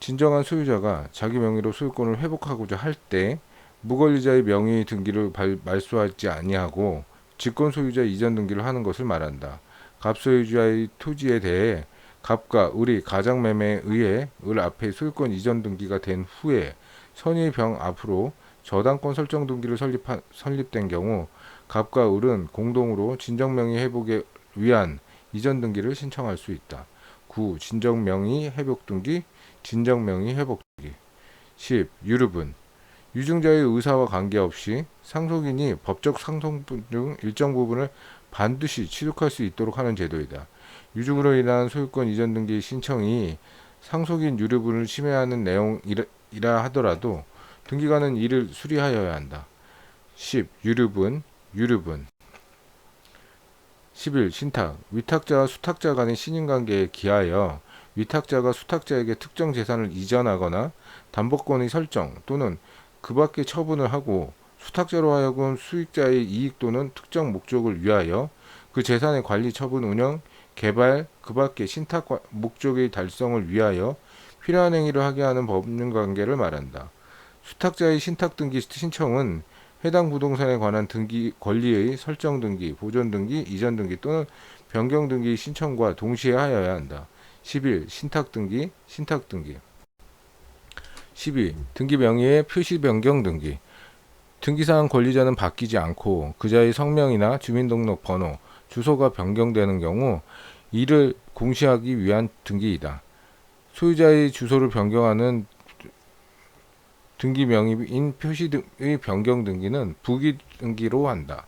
진정한 소유자가 자기 명의로 소유권을 회복하고자 할 때 무권리자의 명의 등기를 말소하지 아니하고 직권 소유자 이전 등기를 하는 것을 말한다. 갑소유자의 토지에 대해 갑과 을이 가장매매에 의해 을 앞에 소유권 이전 등기가 된 후에 선의 병 앞으로 저당권 설정 등기를 설립된 경우 갑과 을은 공동으로 진정명의 회복에 위한 이전 등기를 신청할 수 있다. 9. 진정명의 회복 등기, 진정명의 회복 등기. 10. 유류분. 유증자의 의사와 관계없이 상속인이 법적 상속분 중 일정 부분을 반드시 취득할 수 있도록 하는 제도이다. 유증으로 인한 소유권 이전 등기 신청이 상속인 유류분을 침해하는 내용이라 하더라도 등기관은 이를 수리하여야 한다. 10. 유류분. 11. 신탁. 위탁자와 수탁자 간의 신인관계에 기하여 위탁자가 수탁자에게 특정 재산을 이전하거나 담보권의 설정 또는 그 밖의 처분을 하고 수탁자로 하여금 수익자의 이익 또는 특정 목적을 위하여 그 재산의 관리, 처분, 운영, 개발, 그 밖의 신탁 목적의 달성을 위하여 필요한 행위를 하게 하는 법률관계를 말한다. 수탁자의 신탁 등기 신청은 해당 부동산에 관한 등기 권리의 설정 등기, 보존 등기, 이전 등기 또는 변경 등기 신청과 동시에 하여야 한다. 11. 신탁 등기. 12. 등기 명의의 표시 변경 등기. 등기사항 권리자는 바뀌지 않고 그자의 성명이나 주민등록 번호, 주소가 변경되는 경우 이를 공시하기 위한 등기이다. 소유자의 주소를 변경하는 등기 명의인 표시의 변경 등기는 부기 등기로 한다.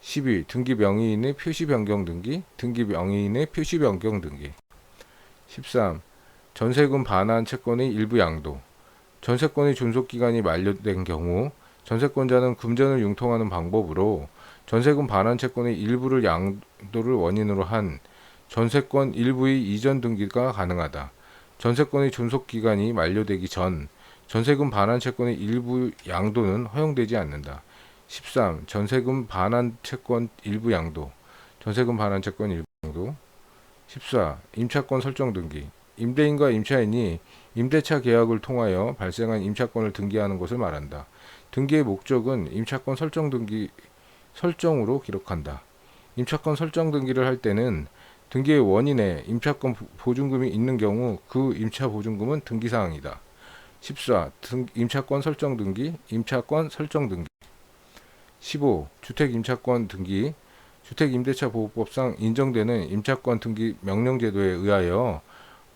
12. 등기 명의인의 표시 변경 등기, 등기 명의인의 표시 변경 등기. 13. 전세금 반환 채권의 일부 양도. 전세권의 존속기간이 만료된 경우 전세권자는 금전을 융통하는 방법으로 전세금 반환 채권의 일부를 양도를 원인으로 한 전세권 일부의 이전 등기가 가능하다. 전세권의 존속기간이 만료되기 전 전세금 반환 채권의 일부 양도는 허용되지 않는다. 13. 전세금 반환 채권 일부 양도. 전세금 반환 채권 일부 양도. 14. 임차권 설정 등기. 임대인과 임차인이 임대차 계약을 통하여 발생한 임차권을 등기하는 것을 말한다. 등기의 목적은 임차권 설정으로 기록한다. 임차권 설정 등기를 할 때는 등기의 원인에 임차권 보증금이 있는 경우 그 임차 보증금은 등기사항이다. 14. 임차권 설정 등기, 임차권 설정 등기. 15. 주택 임차권 등기. 주택임대차보호법상 인정되는 임차권 등기 명령제도에 의하여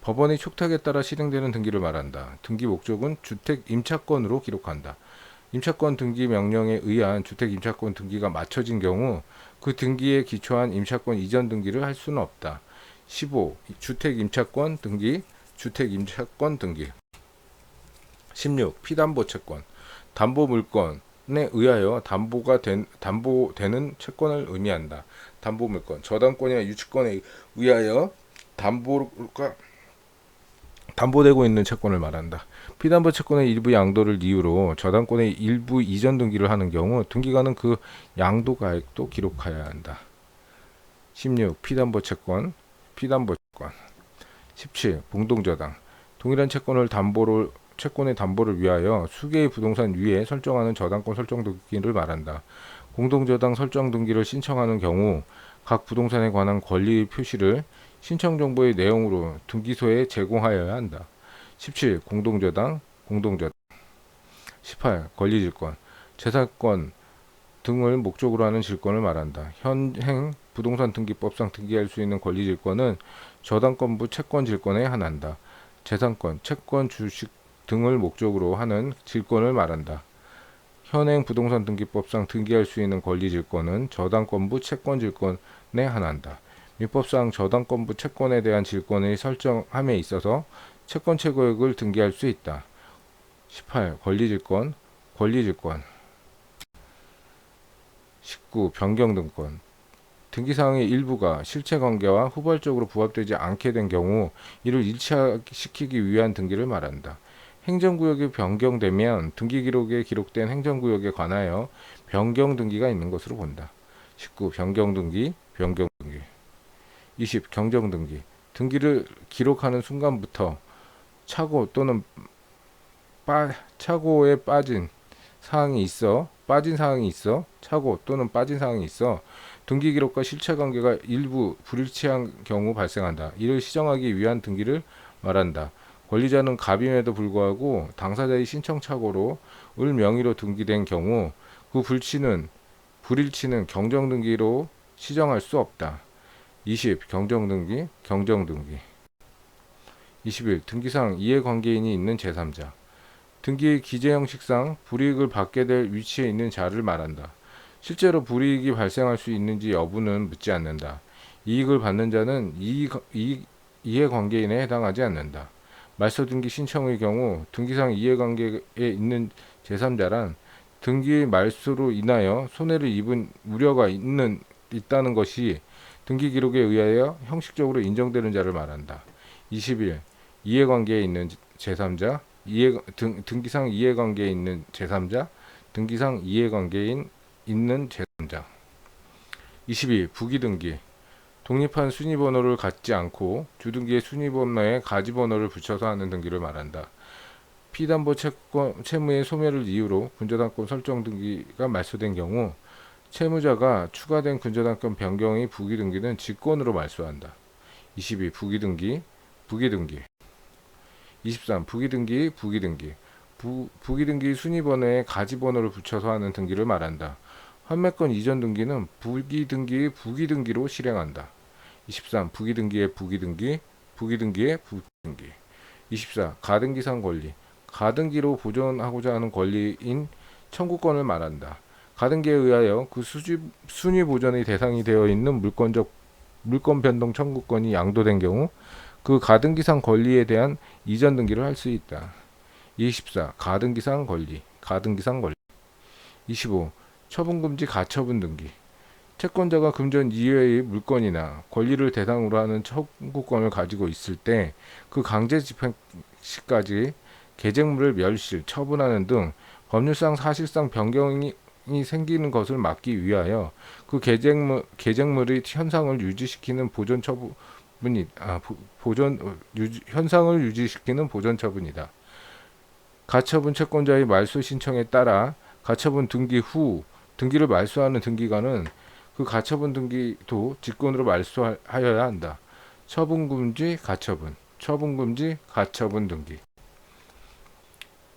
법원의 촉탁에 따라 실행되는 등기를 말한다. 등기 목적은 주택 임차권으로 기록한다. 임차권 등기 명령에 의한 주택 임차권 등기가 맞춰진 경우 그 등기에 기초한 임차권 이전 등기를 할 수는 없다. 15. 주택 임차권 등기. 16. 피담보 채권. 담보 물건에 의하여 담보되는 채권을 의미한다. 담보 물건. 저당권이나 유치권에 의하여 담보가 담보되고 있는 채권을 말한다. 피담보 채권의 일부 양도를 이유로 저당권의 일부 이전 등기를 하는 경우 등기관은 그 양도 가액도 기록해야 한다. 16. 피담보 채권. 17. 공동저당. 동일한 채권의 담보를 위하여 수개의 부동산 위에 설정하는 저당권 설정 등기를 말한다. 공동저당 설정 등기를 신청하는 경우 각 부동산에 관한 권리 표시를 신청 정보의 내용으로 등기소에 제공하여야 한다. 17. 공동저당. 18. 권리질권. 재산권 등을 목적으로 하는 질권을 말한다. 현행 부동산 등기법상 등기할 수 있는 권리질권은 저당권부 채권질권에 한한다. 재산권, 채권, 주식 등을 목적으로 하는 질권을 말한다. 현행 부동산 등기법상 등기할 수 있는 권리질권은 저당권부 채권질권에 한한다. 민법상 저당권부 채권에 대한 질권의 설정함에 있어서 채권 최고액을 등기할 수 있다. 18. 권리질권. 19. 변경등권. 등기사항의 일부가 실체관계와 후발적으로 부합되지 않게 된 경우 이를 일치시키기 위한 등기를 말한다. 행정구역이 변경되면 등기기록에 기록된 행정구역에 관하여 변경등기가 있는 것으로 본다. 19. 변경등기. 20. 경정등기. 등기를 기록하는 순간부터 차고 또는 차고에 빠진 사항이 있어 차고 또는 빠진 사항이 있어 등기 기록과 실체 관계가 일부 불일치한 경우 발생한다. 이를 시정하기 위한 등기를 말한다. 권리자는 갑임에도 불구하고 당사자의 신청 착오로 을 명의로 등기된 경우 그 불일치는 경정등기로 시정할 수 없다. 20. 경정등기. 21. 등기상 이해관계인이 있는 제3자. 등기의 기재 형식상 불이익을 받게 될 위치에 있는 자를 말한다. 실제로 불이익이 발생할 수 있는지 여부는 묻지 않는다. 이익을 받는 자는 이해관계인에 해당하지 않는다. 말소등기 신청의 경우 등기상 이해관계에 있는 제3자란 등기 말소로 인하여 손해를 입은 우려가 있다는 것이 등기 기록에 의하여 형식적으로 인정되는 자를 말한다. 21. 이해관계에 있는 제3자. 등기상 이해관계에 있는 제3자. 등기상 이해관계인 있는 제3자. 22. 부기등기. 독립한 순위번호를 갖지 않고 주등기의 순위번호에 가지번호를 붙여서 하는 등기를 말한다. 피담보 채무의 소멸을 이유로 근저당권 설정 등기가 말소된 경우 채무자가 추가된 근저당권 변경의 부기등기는 직권으로 말소한다. 22. 부기등기. 23. 부기등기. 부기등기 순위번호에 가지번호를 붙여서 하는 등기를 말한다. 환매권 이전 등기는 부기등기의 부기등기로 실행한다. 23. 부기등기의 부기등기. 24. 가등기상 권리. 가등기로 보존하고자 하는 권리인 청구권을 말한다. 가등기에 의하여 그 순위 보존의 대상이 되어 있는 물권 변동 청구권이 양도된 경우 그 가등기상 권리에 대한 이전 등기를 할 수 있다. 24. 가등기상 권리. 25. 처분금지 가처분 등기. 채권자가 금전 이외의 물건이나 권리를 대상으로 하는 청구권을 가지고 있을 때 그 강제 집행 시까지 계쟁물을 멸실, 처분하는 등 법률상 사실상 변경이 생기는 것을 막기 위하여 그 계쟁물의 현상을 유지시키는 현상을 유지시키는 보존 처분이다. 가처분 채권자의 말소 신청에 따라 가처분 등기 후 등기를 말소하는 등기관은 그 가처분 등기도 직권으로 말소하여야 한다. 처분금지 가처분 등기.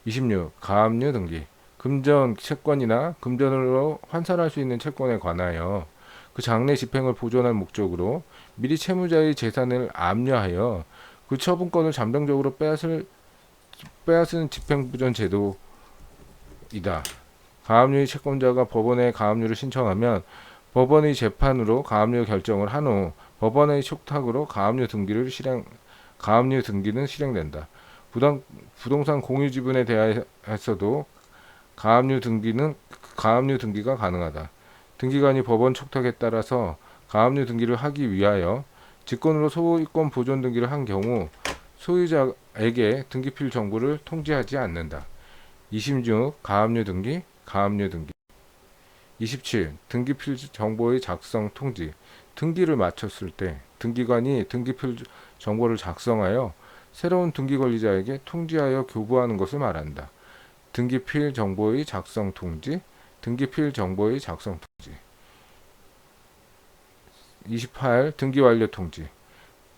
26. 가압류 등기. 금전 채권이나 금전으로 환산할 수 있는 채권에 관하여 그 장래 집행을 보존할 목적으로 미리 채무자의 재산을 압류하여 그 처분권을 잠정적으로 빼앗은 집행부전 제도이다. 가압류의 채권자가 법원에 가압류를 신청하면 법원의 재판으로 가압류 결정을 한 후 법원의 촉탁으로 가압류 등기는 실행된다. 부동산 공유지분에 대하여서도 가압류 등기가 가능하다. 등기관이 법원 촉탁에 따라서 가압류 등기를 하기 위하여 직권으로 소유권 보존 등기를 한 경우 등기관리자에게 등기필 정보를 통지하지 않는다. 26. 가압류 등기, 가압류 등기. 27. 등기필 정보의 작성 통지. 등기를 마쳤을 때 등기관이 등기필 정보를 작성하여 새로운 등기관리자에게 통지하여 교부하는 것을 말한다. 등기필 정보의 작성 통지, 등기필 정보의 작성 통지. 28. 등기 완료 통지.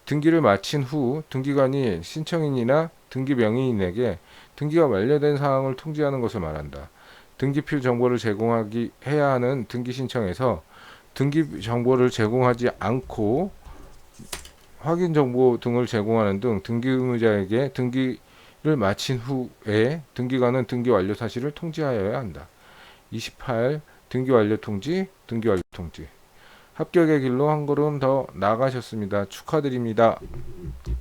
등기를 마친 후 등기관이 신청인이나 등기 명의인에게 등기가 완료된 사항을 통지하는 것을 말한다. 등기필 정보를 제공하기 해야 하는 등기 신청에서 등기 정보를 제공하지 않고 확인 정보 등을 제공하는 등 등기 의무자에게 등기를 마친 후에 등기관은 등기 완료 사실을 통지하여야 한다. 28. 등기 완료 통지, 등기 완료 통지. 합격의 길로 한 걸음 더 나아가셨습니다. 축하드립니다.